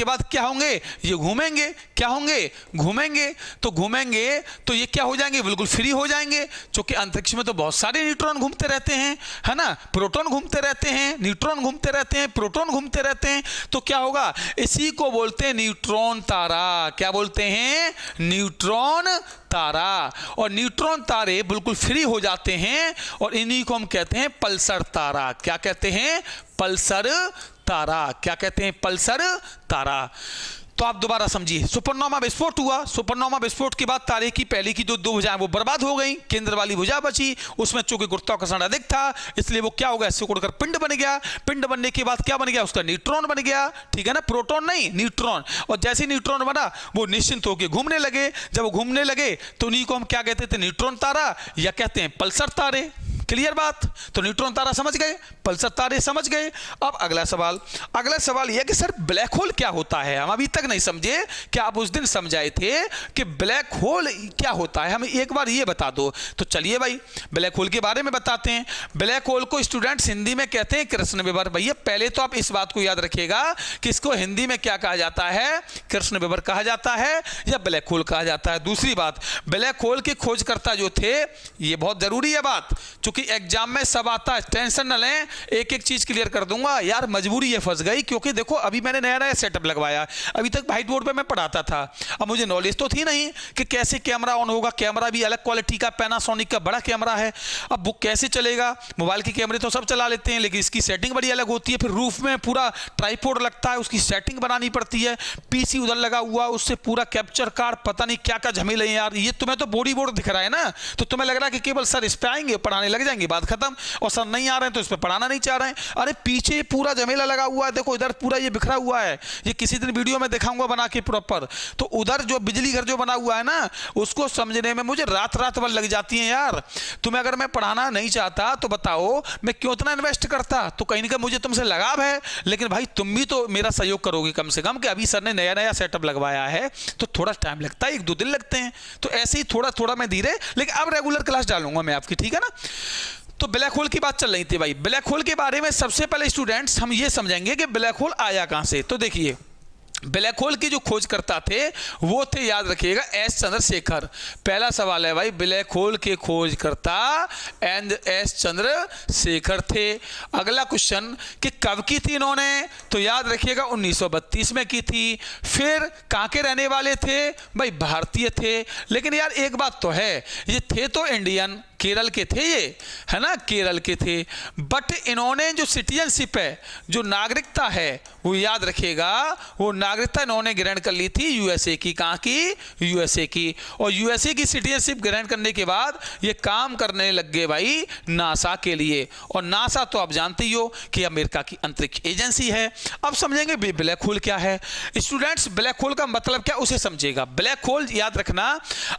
S1: बाद क्या होंगे, ये घूमेंगे। क्या होंगे, घूमेंगे। तो घूमेंगे तो ये क्या हो जाएंगे, बिल्कुल फ्री हो जाएंगे। क्योंकि अंतरिक्ष में तो बहुत सारे न्यूट्रॉन घूमते रहते हैं, है ना, प्रोटॉन घूमते रहते हैं, न्यूट्रॉन घूमते रहते हैं, प्रोटॉन घूमते रहते हैं। तो क्या होगा, इसी को बोलते हैं न्यूट्रॉन तारा। क्या बोलते हैं, न्यूट्रॉन तारा। और न्यूट्रॉन तारे बिल्कुल फ्री हो जाते हैं और इन्हीं को हम कहते हैं पल्सर तारा। क्या कहते हैं, पल्सर तारा। क्या कहते हैं, पल्सर तारा। तो आप दोबारा समझिए, सुपरनोवा विस्फोट हुआ। सुपरनोवा विस्फोट के बाद तारे की पहली की जो दो भुजाएं वो बर्बाद हो गई, केंद्र वाली भुजा बची, उसमें चूंकि गुरुत्वाकर्षण अधिक था इसलिए वो क्या हो गया, सिकुड़कर पिंड बन गया। पिंड बनने के बाद क्या बन गया, उसका न्यूट्रॉन बन गया। ठीक है ना, प्रोटॉन नहीं न्यूट्रॉन। और जैसे न्यूट्रॉन बना वो निश्चिंत होकर घूमने लगे। जब वो घूमने लगे तो उन्हीं को हम क्या कहते थे, न्यूट्रॉन तारा या कहते हैं पल्सर तारे। क्लियर बात। तो न्यूट्रॉन तारा समझ गए, पल्सर तारे समझ गए। अब अगला सवाल यह कि सर ब्लैक होल क्या होता है, हम अभी तक नहीं समझे। क्या आप उस दिन समझाए थे कि ब्लैक होल क्या होता है, हमें एक बार ये बता दो। तो चलिए भाई ब्लैक होल के बारे में बताते हैं। ब्लैक होल को स्टूडेंट्स हिंदी में कहते हैं कृष्ण विवर। भैया पहले तो आप इस बात को याद रखिएगा कि इसको हिंदी में क्या कहा जाता है, कृष्ण विवर कहा जाता है या ब्लैक होल कहा जाता है। दूसरी बात, ब्लैक होल के खोजकर्ता जो थे, ये बहुत जरूरी है बात, चूंकि एग्जाम में सब आता है, टेंशन न लें, एक एक चीज क्लियर कर दूंगा। यार मजबूरी ये फंस गई क्योंकि देखो अभी मैंने नया सेटअप लगवाया, अभी तक व्हाइट बोर्ड पे मैं पढ़ाता था, अब मुझे नॉलेज तो थी नहीं कि कैसे कैमरा ऑन होगा। कैमरा भी अलग क्वालिटी का, पैनासोनिक का बड़ा कैमरा है, अब वो कैसे चलेगा। मोबाइल के कैमरे तो सब चला लेते हैं लेकिन इसकी सेटिंग बड़ी अलग होती है। फिर रूफ में पूरा ट्राइपॉड लगता है, उसकी सेटिंग बनानी पड़ती है। पीसी उधर लगा हुआ, उससे पूरा कैप्चर कार्ड, पता नहीं क्या क्या झमेले हैं यार। ये तुम्हें तो बॉडी बोर्ड दिख रहा है ना, तो तुम्हें लग रहा है कि केवल सर इस पे आएंगे पढ़ाने लग जाएंगे, बात खत्म। और सर नहीं आ रहे हैं तो इस पर पढ़ाना नहीं चाह रहे हैं। अरे पीछे पूरा झमेला लगा हुआ है, देखो इधर पूरा ये बिखरा हुआ है, ये किसी दिन वीडियो में दिखाऊंगा बना के प्रॉपर। तो उधर जो बिजली घर जो बना हुआ है ना, उसको समझने में मुझे रात रात भर लग जाती है यार। तुम्हें अगर मैं पढ़ाना नहीं चाहता तो बताओ मैं क्यों इतना इन्वेस्ट करता। तो कहीं ना कहीं मुझे तुमसे लगाव है, लेकिन भाई तुम भी तो मेरा सहयोग करोगे कम से कम, कि अभी सर ने नया नया सेटअप लगवाया है तो थोड़ा टाइम लगता है, 1-2 दिन लगते हैं। तो ऐसे ही थोड़ा थोड़ा मैं धीरे, लेकिन अब रेगुलर क्लास डालूंगा मैं आपकी, ठीक है ना। तो ब्लैक होल की बात चल रही थी भाई। ब्लैक होल के बारे में सबसे पहले स्टूडेंट्स हम ये समझेंगे कि ब्लैक होल आया कहां से। तो देखिए ब्लैक होल की जो खोज करता थे वो थे, याद रखिएगा, एस चंद्रशेखर। पहला सवाल है भाई, ब्लैक होल के खोजकर्ता एस चंद्रशेखर थे। अगला क्वेश्चन कि कब की थी इन्होंने, तो याद रखिएगा 1932 में की थी। फिर कहाँ के रहने वाले थे भाई, भारतीय थे। लेकिन यार एक बात तो है, ये थे तो इंडियन, केरल के थे ये, है ना, केरल के थे। बट इन्होंने जो सिटीजनशिप है, जो नागरिकता है, वो याद रखिएगा, वो नागरिकता इन्होंने ग्रहण कर ली थी यूएसए की। कहाँ की, यूएसए की। और यूएसए की सिटीजनशिप ग्रहण करने के बाद ये काम करने लग गए भाई नासा के लिए। और नासा तो आप जानते ही हो कि अमेरिका की अंतरिक्ष एजेंसी है। अब समझेंगे ब्लैक होल क्या है। स्टूडेंट्स ब्लैक होल का मतलब क्या, उसे समझेगा। ब्लैक होल याद रखना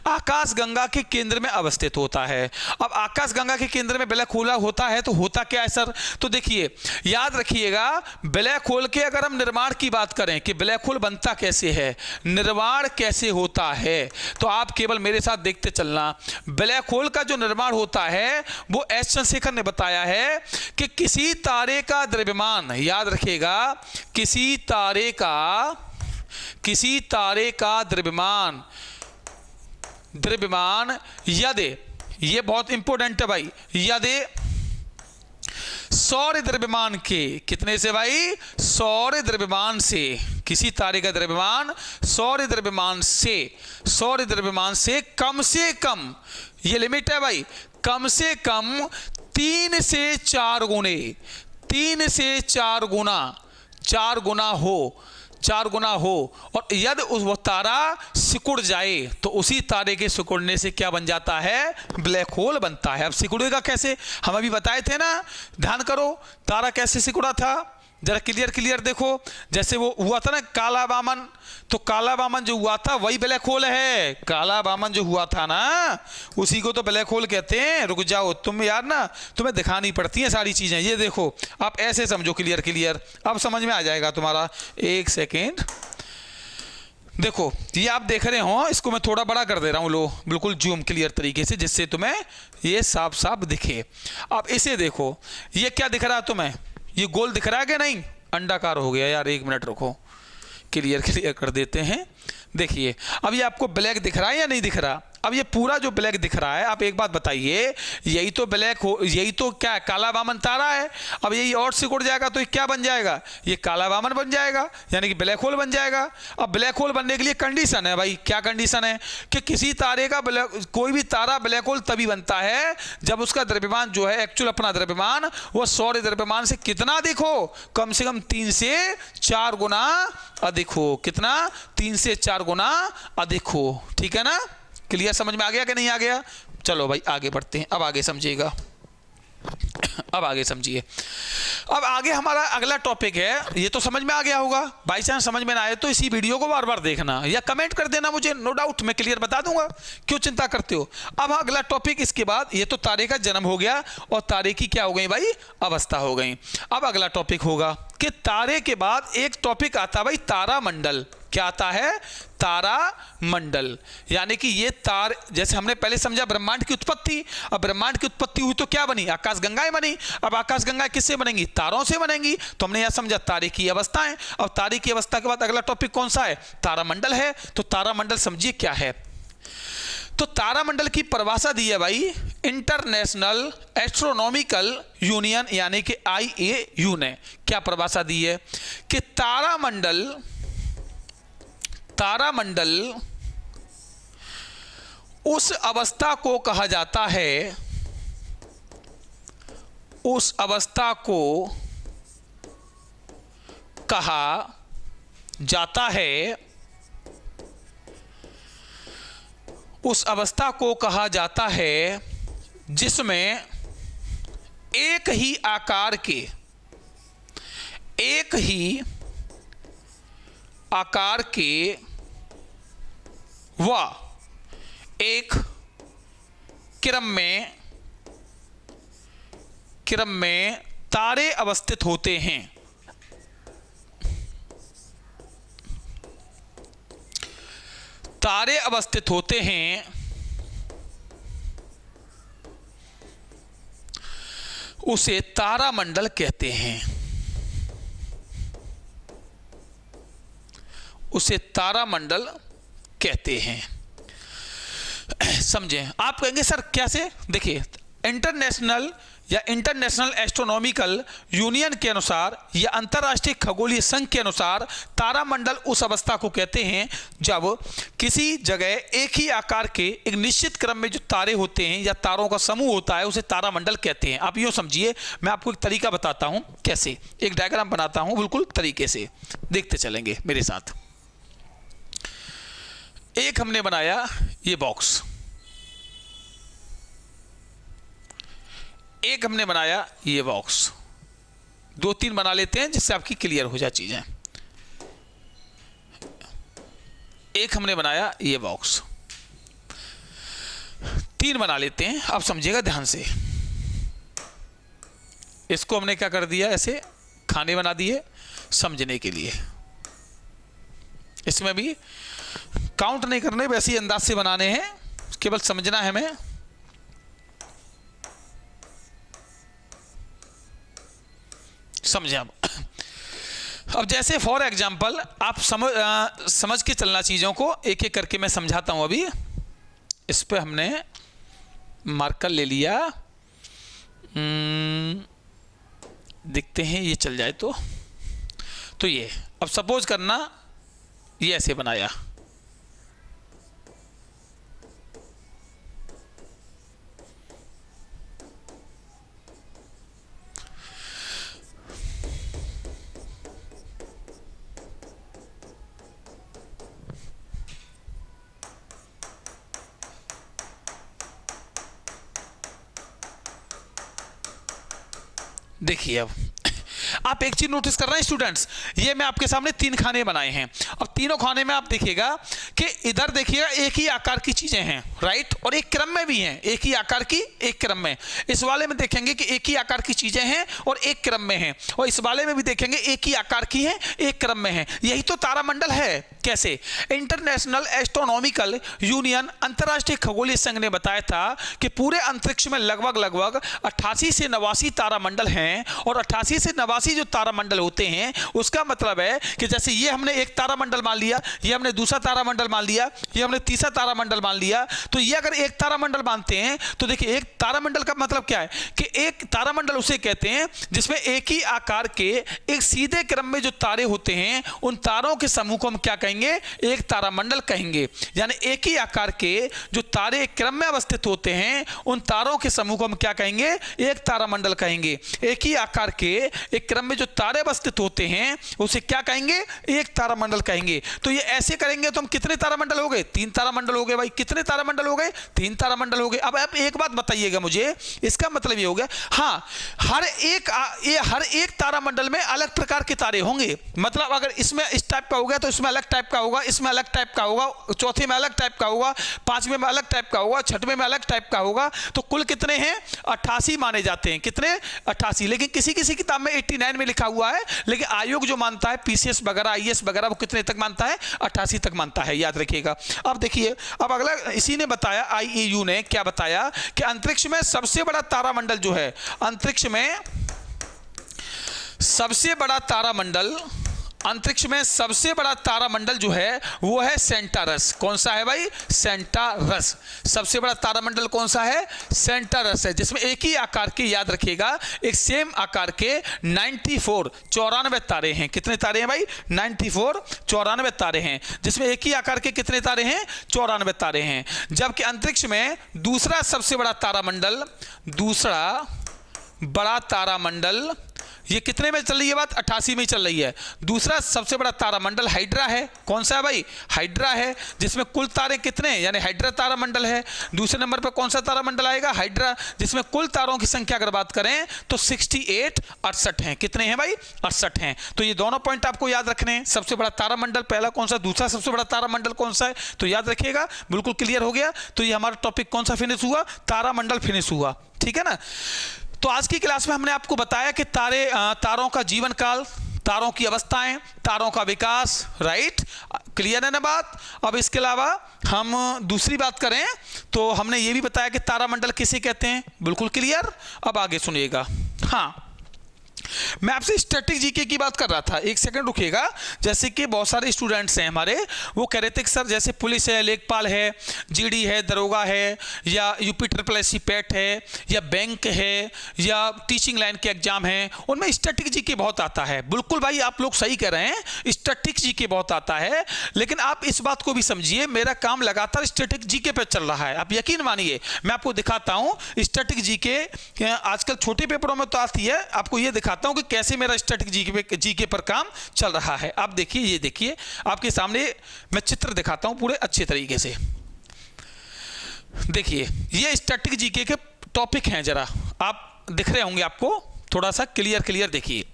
S1: आकाश गंगा के केंद्र में अवस्थित होता है। अब आकाश गंगा के केंद्र में ब्लैक होल होता है तो होता क्या है सर, तो देखिए याद रखिएगा, ब्लैक होल के अगर हम निर्माण की बात करें कि ब्लैक होल बनता कैसे है, निर्माण कैसे होता है, तो आप केवल मेरे साथ देखते चलना। ब्लैक होल का जो निर्माण होता है वो एस चंद्रशेखर ने बताया है कि किसी तारे का द्रव्यमान, याद रखिएगा, किसी तारे का द्रव्यमान यदि, ये बहुत इंपॉर्टेंट है भाई, यदि सौर द्रव्यमान के, कितने से भाई, सौर द्रव्यमान से, किसी तारे का द्रव्यमान सौर द्रव्यमान से कम, ये लिमिट है भाई, कम से कम 3 से 4 गुने, 3 से 4 गुना हो, और यदि वो तारा सिकुड़ जाए तो उसी तारे के सिकुड़ने से क्या बन जाता है, ब्लैक होल बनता है। अब सिकुड़ेगा कैसे, हम अभी बताए थे ना, ध्यान करो तारा कैसे सिकुड़ा था, जरा क्लियर देखो। जैसे वो हुआ था ना काला वामन, तो काला वामन जो हुआ था वही ब्लैक होल है। काला वामन जो हुआ था ना, उसी को तो ब्लैक होल कहते हैं। रुक जाओ तुम यार, ना तुम्हें दिखानी पड़ती हैं सारी चीजें। ये देखो आप ऐसे समझो, क्लियर, अब समझ में आ जाएगा तुम्हारा। एक सेकेंड देखो, ये आप देख रहे हो, इसको मैं थोड़ा बड़ा कर दे रहा हूं, लो बिल्कुल जूम क्लियर तरीके से, जिससे तुम्हें ये साफ दिखे। अब इसे देखो, ये क्या दिख रहा है तुम्हें, ये गोल दिख रहा है कि नहीं, अंडाकार हो गया यार। 1 मिनट रुको, क्लियर कर देते हैं। देखिए अब ये आपको ब्लैक दिख रहा है या नहीं दिख रहा। अब ये पूरा जो ब्लैक दिख रहा है, आप एक बात बताइए, यही तो ब्लैक हो, यही तो क्या काला वामन तारा है। अब यही और सिकुड़ जाएगा तो ये क्या बन जाएगा, ये काला वामन बन जाएगा, यानी कि ब्लैक होल बन जाएगा। अब ब्लैक होल बनने के लिए कंडीशन है भाई, क्या कंडीशन है कि किसी तारे का कोई भी तारा ब्लैक होल तभी बनता है जब उसका द्रव्यमान जो है, एक्चुअल अपना द्रव्यमान, वो सौर द्रव्यमान से कितना अधिक हो, कम से कम 3 से 4 गुना अधिक हो। कितना, 3 से 4 गुना अधिक हो। ठीक है ना, क्लियर, समझ में आ गया कि नहीं आ गया। चलो भाई आगे बढ़ते हैं, अब आगे समझिएगा, अब आगे समझिए। अब आगे हमारा अगला टॉपिक है, ये तो समझ में आ गया होगा। बाई चांस समझ में ना आए तो इसी वीडियो को बार बार देखना या कमेंट कर देना मुझे, नो डाउट मैं क्लियर बता दूंगा, क्यों चिंता करते हो। अब अगला टॉपिक, इसके बाद ये तो तारे का जन्म हो गया और तारे की क्या हो गई भाई, अवस्था हो गई। अब अगला टॉपिक होगा कि तारे के बाद एक टॉपिक आता है भाई, तारामंडल। क्या आता है, तारामंडल। यानी कि ये तार, जैसे हमने पहले समझा ब्रह्मांड की उत्पत्ति, अब ब्रह्मांड की उत्पत्ति हुई तो क्या बनी, आकाशगंगाएं बनी। अब आकाशगंगाएं किससे बनेंगी, तारों से बनेंगी। तो हमने यह समझा तारे की अवस्थाएं। अब तारे की अवस्था के बाद अगला टॉपिक कौन सा है, तारामंडल है। तो तारामंडल समझिए क्या है। तो तारामंडल की परिभाषा दी है भाई इंटरनेशनल एस्ट्रोनॉमिकल यूनियन यानी कि IAU ने। क्या परिभाषा दी है कि तारामंडल उस अवस्था को कहा जाता है, उस अवस्था को कहा जाता है, उस अवस्था को कहा जाता है जिसमें एक ही आकार के व एक क्रम में तारे अवस्थित होते हैं। तारे अवस्थित होते हैं उसे तारामंडल कहते हैं। उसे तारामंडल कहते हैं। समझें? आप कहेंगे सर कैसे? देखिए, इंटरनेशनल एस्ट्रोनॉमिकल यूनियन के अनुसार या अंतर्राष्ट्रीय खगोलीय संघ के अनुसार तारामंडल उस अवस्था को कहते हैं जब किसी जगह एक ही आकार के एक निश्चित क्रम में जो तारे होते हैं या तारों का समूह होता है उसे तारामंडल कहते हैं। आप यूँ समझिए, मैं आपको एक तरीका बताता हूँ कैसे, एक डायग्राम बनाता हूँ बिल्कुल तरीके से, देखते चलेंगे मेरे साथ। एक हमने बनाया ये बॉक्स, एक हमने बनाया ये बॉक्स, 2-3 बना लेते हैं जिससे आपकी क्लियर हो जाए चीजें। एक हमने बनाया ये बॉक्स, 3 बना लेते हैं। आप समझिएगा ध्यान से, इसको हमने क्या कर दिया, ऐसे खाने बना दिए समझने के लिए। इसमें भी काउंट नहीं करने, वैसे ही अंदाज से बनाने हैं, केवल समझना है हमें। समझे? अब जैसे फॉर एग्जाम्पल आप समझ के चलना चीज़ों को, एक एक करके मैं समझाता हूं। अभी इस पे हमने मार्कर ले लिया, देखते हैं ये चल जाए तो ये अब सपोज करना ये ऐसे बनाया, देखिए। अब आप एक चीज नोटिस कर रहे हैं स्टूडेंट्स, ये मैं आपके सामने 3 खाने बनाए हैं। अब तीनों खाने में आप देखिएगा कि इधर देखिएगा एक ही आकार की चीजें हैं, राइट, और एक क्रम में भी हैं, एक ही आकार की एक क्रम में। इस वाले में देखेंगे कि एक ही आकार की चीजें हैं और एक क्रम में हैं, और इस वाले में भी देखेंगे एक ही आकार की है, एक क्रम में है। यही तो तारामंडल है। कैसे? इंटरनेशनल एस्ट्रोनॉमिकल यूनियन, अंतर्राष्ट्रीय खगोलीय संघ ने बताया था कि पूरे अंतरिक्ष में लगभग 88 से 89 तारामंडल हैं, और 88 से 89 जो तारामंडल होते हैं उसका मतलब है कि जैसे ये हमने एक तारामंडल मान लिया, ये हमने दूसरा तारामंडल मान लिया, ये हमने तीसरा तारामंडल मान लिया, तो ये अगर एक तारामंडल मानते हैं तो देखिए एक तारामंडल का मतलब क्या है कि एक तारामंडल उसे कहते हैं जिसमें एक ही आकार के एक सीधे क्रम में जो तारे होते हैं उन तारों के समूह को हम क्या कहेंगे? एक तारामंडल कहेंगे। यानी एक ही आकार के जो तारे एक क्रम में अवस्थित होते हैं उन तारों के समूह को हम क्या कहेंगे? एक तारामंडल कहेंगे। एक ही आकार के एक क्रम में जो तारे अवस्थित होते हैं उसे क्या कहेंगे? एक तारामंडल कहेंगे। तो ये ऐसे करेंगे तो हम कितने तारामंडल हो गए? 3 तारामंडल हो गए भाई। कितने तारामंडल हो गए? 3 तारामंडल हो गए। अब आप एक बात बताइएगा मुझे, इसका मतलब ये हो गया, हाँ, हर एक तारामंडल में अलग प्रकार के तारे होंगे। मतलब अगर इसमें इस टाइप का हो गया तो इसमें अलग टाइप का होगा, इसमें अलग टाइप का होगा, चौथे में अलग टाइप का होगा, 5वें में अलग टाइप का होगा, 6वें में अलग टाइप का होगा। तो कुल कितने हैं? 88 माने जाते हैं। कितने? 88। लेकिन किसी किसी किताब में 89 में लिखा हुआ है, लेकिन आयोग जो मानता है, पीसीएस वगैरह, आईएएस वगैरह, वो कितने तक मानता है? 88 तक मानता है, याद रखिएगा। अब देखिए, अब अगला इसी ने बताया, आईएयू ने क्या बताया कि अंतरिक्ष में सबसे बड़ा तारामंडल जो है, अंतरिक्ष में सबसे बड़ा तारामंडल, अंतरिक्ष में सबसे बड़ा तारामंडल जो है वो है सेंटारस। कौन सा है भाई? सेंटारस। सबसे बड़ा तारामंडल कौन सा है? सेंटारस है, जिसमें एक ही आकार के, याद रखिएगा, एक सेम आकार के 94 तारे हैं। कितने तारे हैं भाई? 94 तारे हैं, जिसमें एक ही आकार के कितने तारे हैं? 94 तारे हैं। जबकि अंतरिक्ष में दूसरा सबसे बड़ा तारामंडल, दूसरा बड़ा तारामंडल ये कितने में चल रही है बात? 88 में चल रही है। दूसरा सबसे बड़ा तारामंडल हाइड्रा है। कौन सा है भाई? हाइड्रा है, जिसमें कुल तारे कितने, यानी हाइड्रा तारामंडल है। दूसरे नंबर पर कौन सा तारामंडल आएगा? हाइड्रा, जिसमें कुल तारों की संख्या अगर बात करें तो 68 68 हैं। कितने हैं भाई? 68 हैं। तो ये दोनों पॉइंट आपको याद रखने हैं। सबसे बड़ा तारामंडल पहला कौन सा, दूसरा सबसे बड़ा तारामंडल कौन सा है, तो याद रखिएगा। बिल्कुल क्लियर हो गया। तो ये हमारा टॉपिक कौन सा फिनिश हुआ? तारामंडल फिनिश हुआ। ठीक है ना। तो आज की क्लास में हमने आपको बताया कि तारों का जीवन काल, तारों की अवस्थाएं, तारों का विकास, राइट, क्लियर है ना बात। अब इसके अलावा हम दूसरी बात करें तो हमने ये भी बताया कि तारामंडल किसे कहते हैं, बिल्कुल क्लियर। अब आगे सुनिएगा। हाँ, मैं आपसे स्टैटिक जीके की बात कर रहा था, एक सेकंड रुकिएगा। जैसे कि बहुत सारे स्टूडेंट्स हैं हमारे, वो कह रहे थे कि सर जैसे पुलिस है, लेखपाल है, जीडी है, दरोगा है, या यूपी SSSC पैट है, या बैंक है, या टीचिंग लाइन के एग्जाम है, उनमें स्टैटिक जीके बहुत आता है। बिल्कुल भाई, आप लोग सही कह रहे हैं, स्टैटिक जीके बहुत आता है। लेकिन आप इस बात को भी समझिए, मेरा काम लगातार स्टैटिक जीके पे चल रहा है। आप यकीन मानिए, मैं आपको दिखाता हूँ स्टैटिक जीके आजकल छोटे पेपरों में तो आती है, आपको ये दिखाता हूं कि कैसे मेरा स्टैटिक जीके पर काम चल रहा है। आप देखिए, ये देखिए आपके सामने मैं चित्र दिखाता हूं पूरे अच्छे तरीके से। देखिए ये स्टैटिक जीके के टॉपिक हैं, जरा आप दिख रहे होंगे आपको, थोड़ा सा क्लियर देखिए।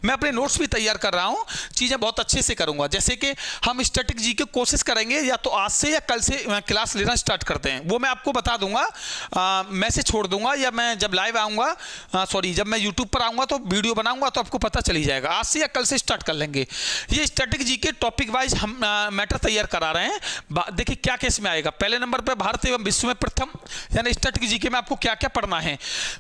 S1: मैं अपने नोट्स भी तैयार कर रहा हूं, चीजें बहुत अच्छे से करूंगा। जैसे कि हम स्टैटिक जीके कोशिश करेंगे या तो आज से या कल से क्लास लेना स्टार्ट करते हैं, वो मैं आपको बता दूंगा, मैसेज छोड़ दूंगा, या मैं जब लाइव आऊंगा, जब मैं यूट्यूब पर आऊंगा तो वीडियो बनाऊंगा तो आपको पता चल ही जाएगा। आज से या कल से स्टार्ट कर लेंगे। ये स्टैटिक जीके टॉपिक वाइज हम मैटर तैयार करा रहे हैं। देखिए क्या केस में आएगा। पहले नंबर पर भारत एवं विश्व में प्रथम, यानी स्टैटिक जीके में आपको क्या क्या पढ़ना है।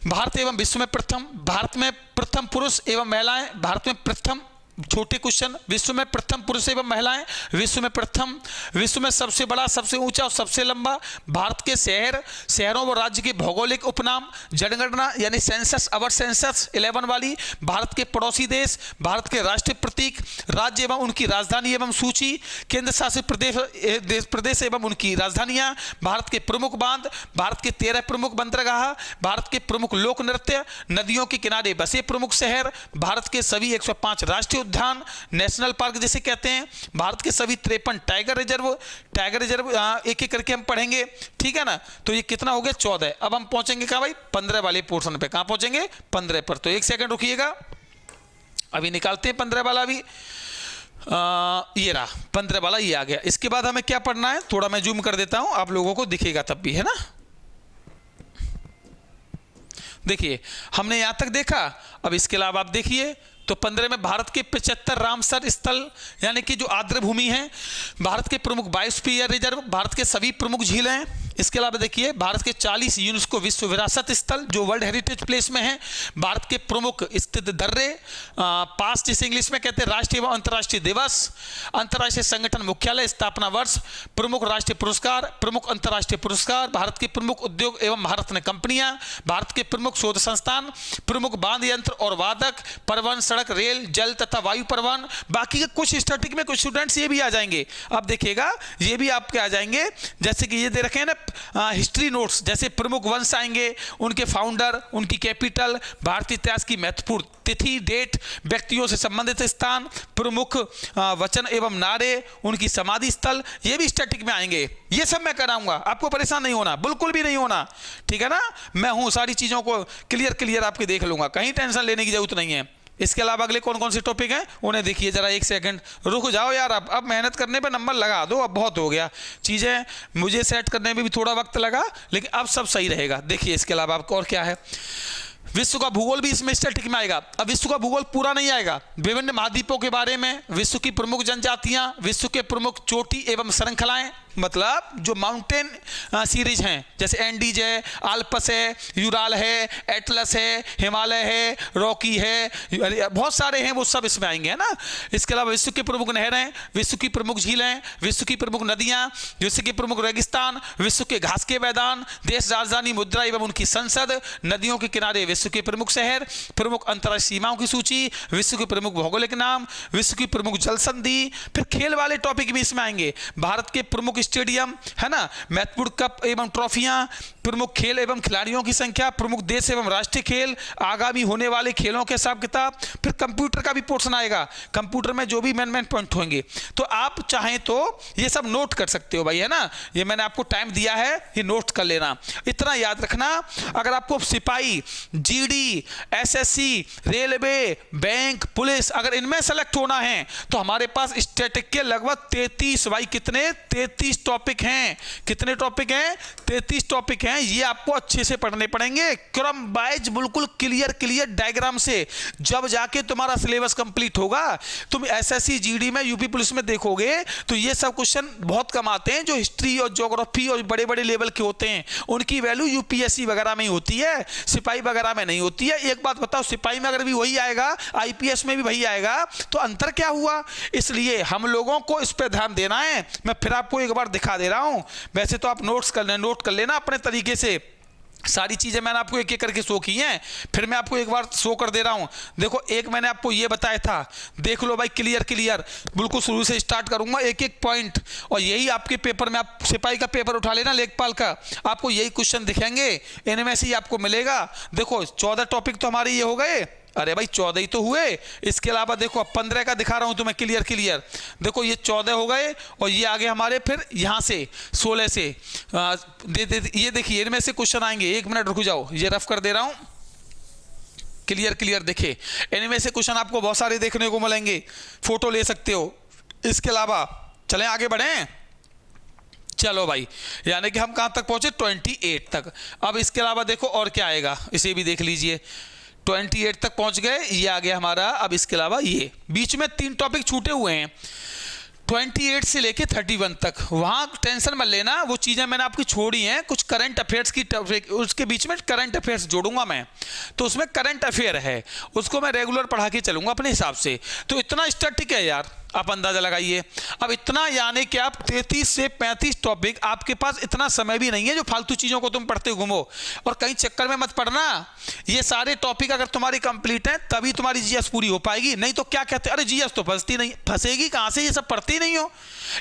S1: भारत एवं विश्व में प्रथम, भारत में प्रथम पुरुष एवं महिलाएं, भारत में प्रथम, छोटे क्वेश्चन, विश्व में प्रथम पुरुष एवं महिलाएं, विश्व में प्रथम, विश्व में सबसे बड़ा, सबसे ऊंचा और सबसे लंबा, भारत के शहरों व राज्य के भौगोलिक उपनाम, जनगणना यानी सेंसस, अवर सेंसस 11 वाली, भारत के पड़ोसी देश, भारत के राष्ट्रीय प्रतीक, राज्य एवं उनकी राजधानी एवं सूची, केंद्र शासित प्रदेश एवं उनकी राजधानियां, भारत के प्रमुख बांध, भारत के 13 प्रमुख बंदरगाह, भारत के प्रमुख लोक नृत्य, नदियों के किनारे बसे प्रमुख शहर, भारत के सभी 105 राष्ट्रीय उद्यान, नेशनल पार्क जिसे कहते हैं, भारत के सभी 53 टाइगर रिजर्व एक एक करके हम पढ़ेंगे। ठीक है ना। तो ये कितना हो गया? 14। अब हम पहुंचेंगे कहां भाई? 15 वाले पोर्शन पे। कहां पहुंचेंगे? 15 पर। तो एक सेकंड रुकिएगा, अभी निकालते हैं 15 वाला भी। ये रहा 15 वाला, ये आ गया। इसके बाद हमें क्या पढ़ना है, थोड़ा मैं जूम कर देता हूं, आप लोगों को दिखेगा तब भी, है ना। देखिए हमने यहां तक देखा। अब इसके अलावा आप देखिए तो 15 में भारत के 75 रामसर स्थल, यानी कि जो आर्द्र भूमि है, भारत के प्रमुख बायोस्फीयर रिजर्व, भारत के सभी प्रमुख झीलें। इसके अलावा देखिए भारत के 40 यूनेस्को विश्व विरासत स्थल जो वर्ल्ड हेरिटेज प्लेस में है, भारत के प्रमुख स्थित दर्रे, पास जिसे इंग्लिश में कहते हैं राष्ट्रीय एवं अंतर्राष्ट्रीय दिवस, अंतर्राष्ट्रीय संगठन मुख्यालय स्थापना वर्ष, प्रमुख राष्ट्रीय पुरस्कार, प्रमुख अंतर्राष्ट्रीय पुरस्कार, भारत के प्रमुख उद्योग एवं भारत कंपनियां, भारत के प्रमुख शोध संस्थान, प्रमुख बांध यंत्र और वादक, परिवहन, सड़क, रेल, जल तथा वायु परिवहन। बाकी के कुछ स्टैटिक में कुछ स्टूडेंट्स ये भी आ जाएंगे, आप देखिएगा ये भी आपके आ जाएंगे। जैसे कि ये दे रखे हैं ना हिस्ट्री नोट्स, जैसे प्रमुख वंश आएंगे, उनके फाउंडर, उनकी कैपिटल, भारतीय इतिहास की महत्वपूर्ण तिथि, डेट, व्यक्तियों से संबंधित स्थान, प्रमुख वचन एवं नारे, उनकी समाधि स्थल, ये भी स्टैटिक में आएंगे। ये सब मैं कराऊंगा, आपको परेशान नहीं होना, बिल्कुल भी नहीं होना। ठीक है ना। मैं हूं, सारी चीजों को क्लियर आपके देख लूंगा, कहीं टेंशन लेने की जरूरत नहीं है। इसके अलावा अगले कौन कौन से टॉपिक हैं उन्हें देखिए जरा। एक सेकंड रुक जाओ यार, अब मेहनत करने पे नंबर लगा दो, अब बहुत हो गया। चीज़ें मुझे सेट करने में भी थोड़ा वक्त लगा, लेकिन अब सब सही रहेगा। देखिए इसके अलावा आपको और क्या है, विश्व का भूगोल भी इसमें स्टैटिक में आएगा। अब विश्व का भूगोल पूरा नहीं आएगा, विभिन्न महाद्वीपों के बारे में, विश्व की प्रमुख जनजातियां, विश्व के प्रमुख चोटी एवं श्रृंखलाएं, मतलब जो माउंटेन सीरीज हैं, जैसे एंडीज है, आल्पस है, यूराल है, एटलस है, हिमालय है, रॉकी है, बहुत सारे हैं, वो सब इसमें आएंगे, है ना। इसके अलावा विश्व की प्रमुख नहरें, विश्व की प्रमुख झीलें, विश्व की प्रमुख नदियां, विश्व के प्रमुख रेगिस्तान, विश्व के घास के मैदान, देश राजधानी मुद्रा एवं उनकी संसद, नदियों के किनारे विश्व के प्रमुख शहर, प्रमुख अंतर्राष्ट्रीय सीमाओं की सूची, विश्व के प्रमुख भौगोलिक नाम, विश्व की प्रमुख जल संधि। फिर खेल वाले टॉपिक भी इसमें आएंगे, भारत के प्रमुख स्टेडियम, है ना, महत्वपूर्ण कप एवं ट्रॉफियां, प्रमुख खेल एवं खिलाड़ियों की संख्या, प्रमुख देश एवं राष्ट्रीय खेल, आगामी होने वाले खेलों के हिसाब किताब, फिर कंप्यूटर का भी पोर्शन आएगा, कंप्यूटर में जो भी मेन पॉइंट होंगे। तो आप चाहें तो ये सब नोट कर सकते हो भाई, है ना, ये मैंने आपको टाइम दिया है, ये नोट कर लेना। इतना याद रखना, अगर आपको सिपाही, GD, SSC, railway, bank, police, अगर इनमें सेलेक्ट होना है तो हमारे पास स्टैटिक के लगभग 33 भाई कितने 33 टॉपिक हैं। कितने टॉपिक हैं? 33 टॉपिक हैं। ये आपको अच्छे से पढ़ने पड़ेंगे, क्रम वाइज, बिल्कुल क्लियर डायग्राम से। जब जाके तुम्हारा सिलेबस कंप्लीट होगा, तुम एसएससी, जीडी में, यूपी पुलिस में देखोगे तो ये सब क्वेश्चन बहुत कम आते हैं जो हिस्ट्री और ज्योग्राफी और बड़े बड़े लेवल के होते हैं। उनकी वैल्यू यूपीएससी वगैरह में ही होती है, सिपाही वगैरह में नहीं होती है। एक बात बताओ, सिपाही में अगर भी वही आएगा, आईपीएस में भी वही आएगा, तो अंतर क्या हुआ? इसलिए हम लोगों को इस पर ध्यान देना है। मैं फिर आपको एक बार दिखा दे रहा हूं। वैसे तो आप नोट कर लेना अपने तरीके से, सारी चीजें मैंने आपको एक एक करके शो की हैं, फिर मैं आपको एक बार शो कर दे रहा हूं। देखो, एक मैंने आपको ये बताया था, देख लो भाई, क्लियर बिल्कुल शुरू से स्टार्ट करूंगा, एक एक पॉइंट। और यही आपके पेपर में, आप सिपाही का पेपर उठा लेना, लेखपाल का, आपको यही क्वेश्चन दिखेंगे, इनमें से ही आपको मिलेगा। देखो 14 टॉपिक तो हमारे ये हो गए, अरे भाई 14 ही तो हुए। इसके अलावा देखो, अब 15 का दिखा रहा हूं तुम्हें क्लियर। देखो ये 14 हो गए, और ये आगे हमारे फिर यहां से 16 से ये देखिए, इनमें से क्वेश्चन आएंगे। 1 मिनट रुक जाओ, ये रफ कर दे रहा हूं, क्लियर देखे। इनमें से क्वेश्चन आपको बहुत सारे देखने को मिलेंगे, फोटो ले सकते हो। इसके अलावा चलें आगे बढ़ें, चलो भाई, यानी कि हम कहां तक पहुंचे? 28 तक। अब इसके अलावा देखो और क्या आएगा, इसे भी देख लीजिए। 28 तक पहुंच गए, ये आ गया हमारा। अब इसके अलावा ये बीच में 3 टॉपिक छूटे हुए हैं, 28 से लेके 31 तक। वहाँ टेंशन मत लेना, वो चीज़ें मैंने आपकी छोड़ी हैं। कुछ करंट अफेयर्स की, उसके बीच में करंट अफेयर्स जोड़ूंगा मैं, तो उसमें करंट अफेयर है, उसको मैं रेगुलर पढ़ा के चलूंगा अपने हिसाब से। तो इतना स्टैटिक है यार, आप अंदाजा लगाइए। अब इतना, यानी कि आप 33 से 35 टॉपिक, आपके पास इतना समय भी नहीं है जो फालतू चीज़ों को तुम पढ़ते घूमो, और कहीं चक्कर में मत पढ़ना। ये सारे टॉपिक अगर तुम्हारी कंप्लीट हैं तभी तुम्हारी जीएस पूरी हो पाएगी, नहीं तो क्या कहते हैं, अरे जीएस तो फंसती नहीं। फंसेगी कहाँ से? ये सब पढ़ती नहीं हो।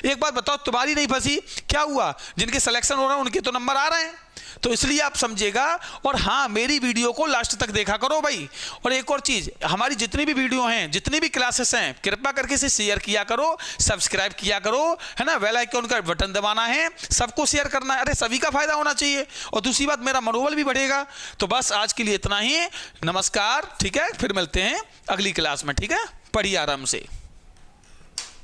S1: एक बात बताओ, तुम्हारी नहीं फंसी, क्या हुआ? जिनके सिलेक्शन हो रहे हैं उनके तो नंबर आ रहे हैं। तो इसलिए आप समझिएगा। और हाँ, मेरी वीडियो को लास्ट तक देखा करो भाई। और एक और चीज़, हमारी जितनी भी वीडियो हैं, जितनी भी क्लासेस हैं, कृपया करके इसे शेयर किया करो, सब्सक्राइब किया करो, है ना, बेल आइकन का बटन दबाना है, सबको शेयर करना है। अरे सभी का फायदा होना चाहिए, और दूसरी बात, मेरा मनोबल भी बढ़ेगा। तो बस आज के लिए इतना ही, नमस्कार, ठीक है, फिर मिलते हैं अगली क्लास में, ठीक है, पढ़िए आराम से।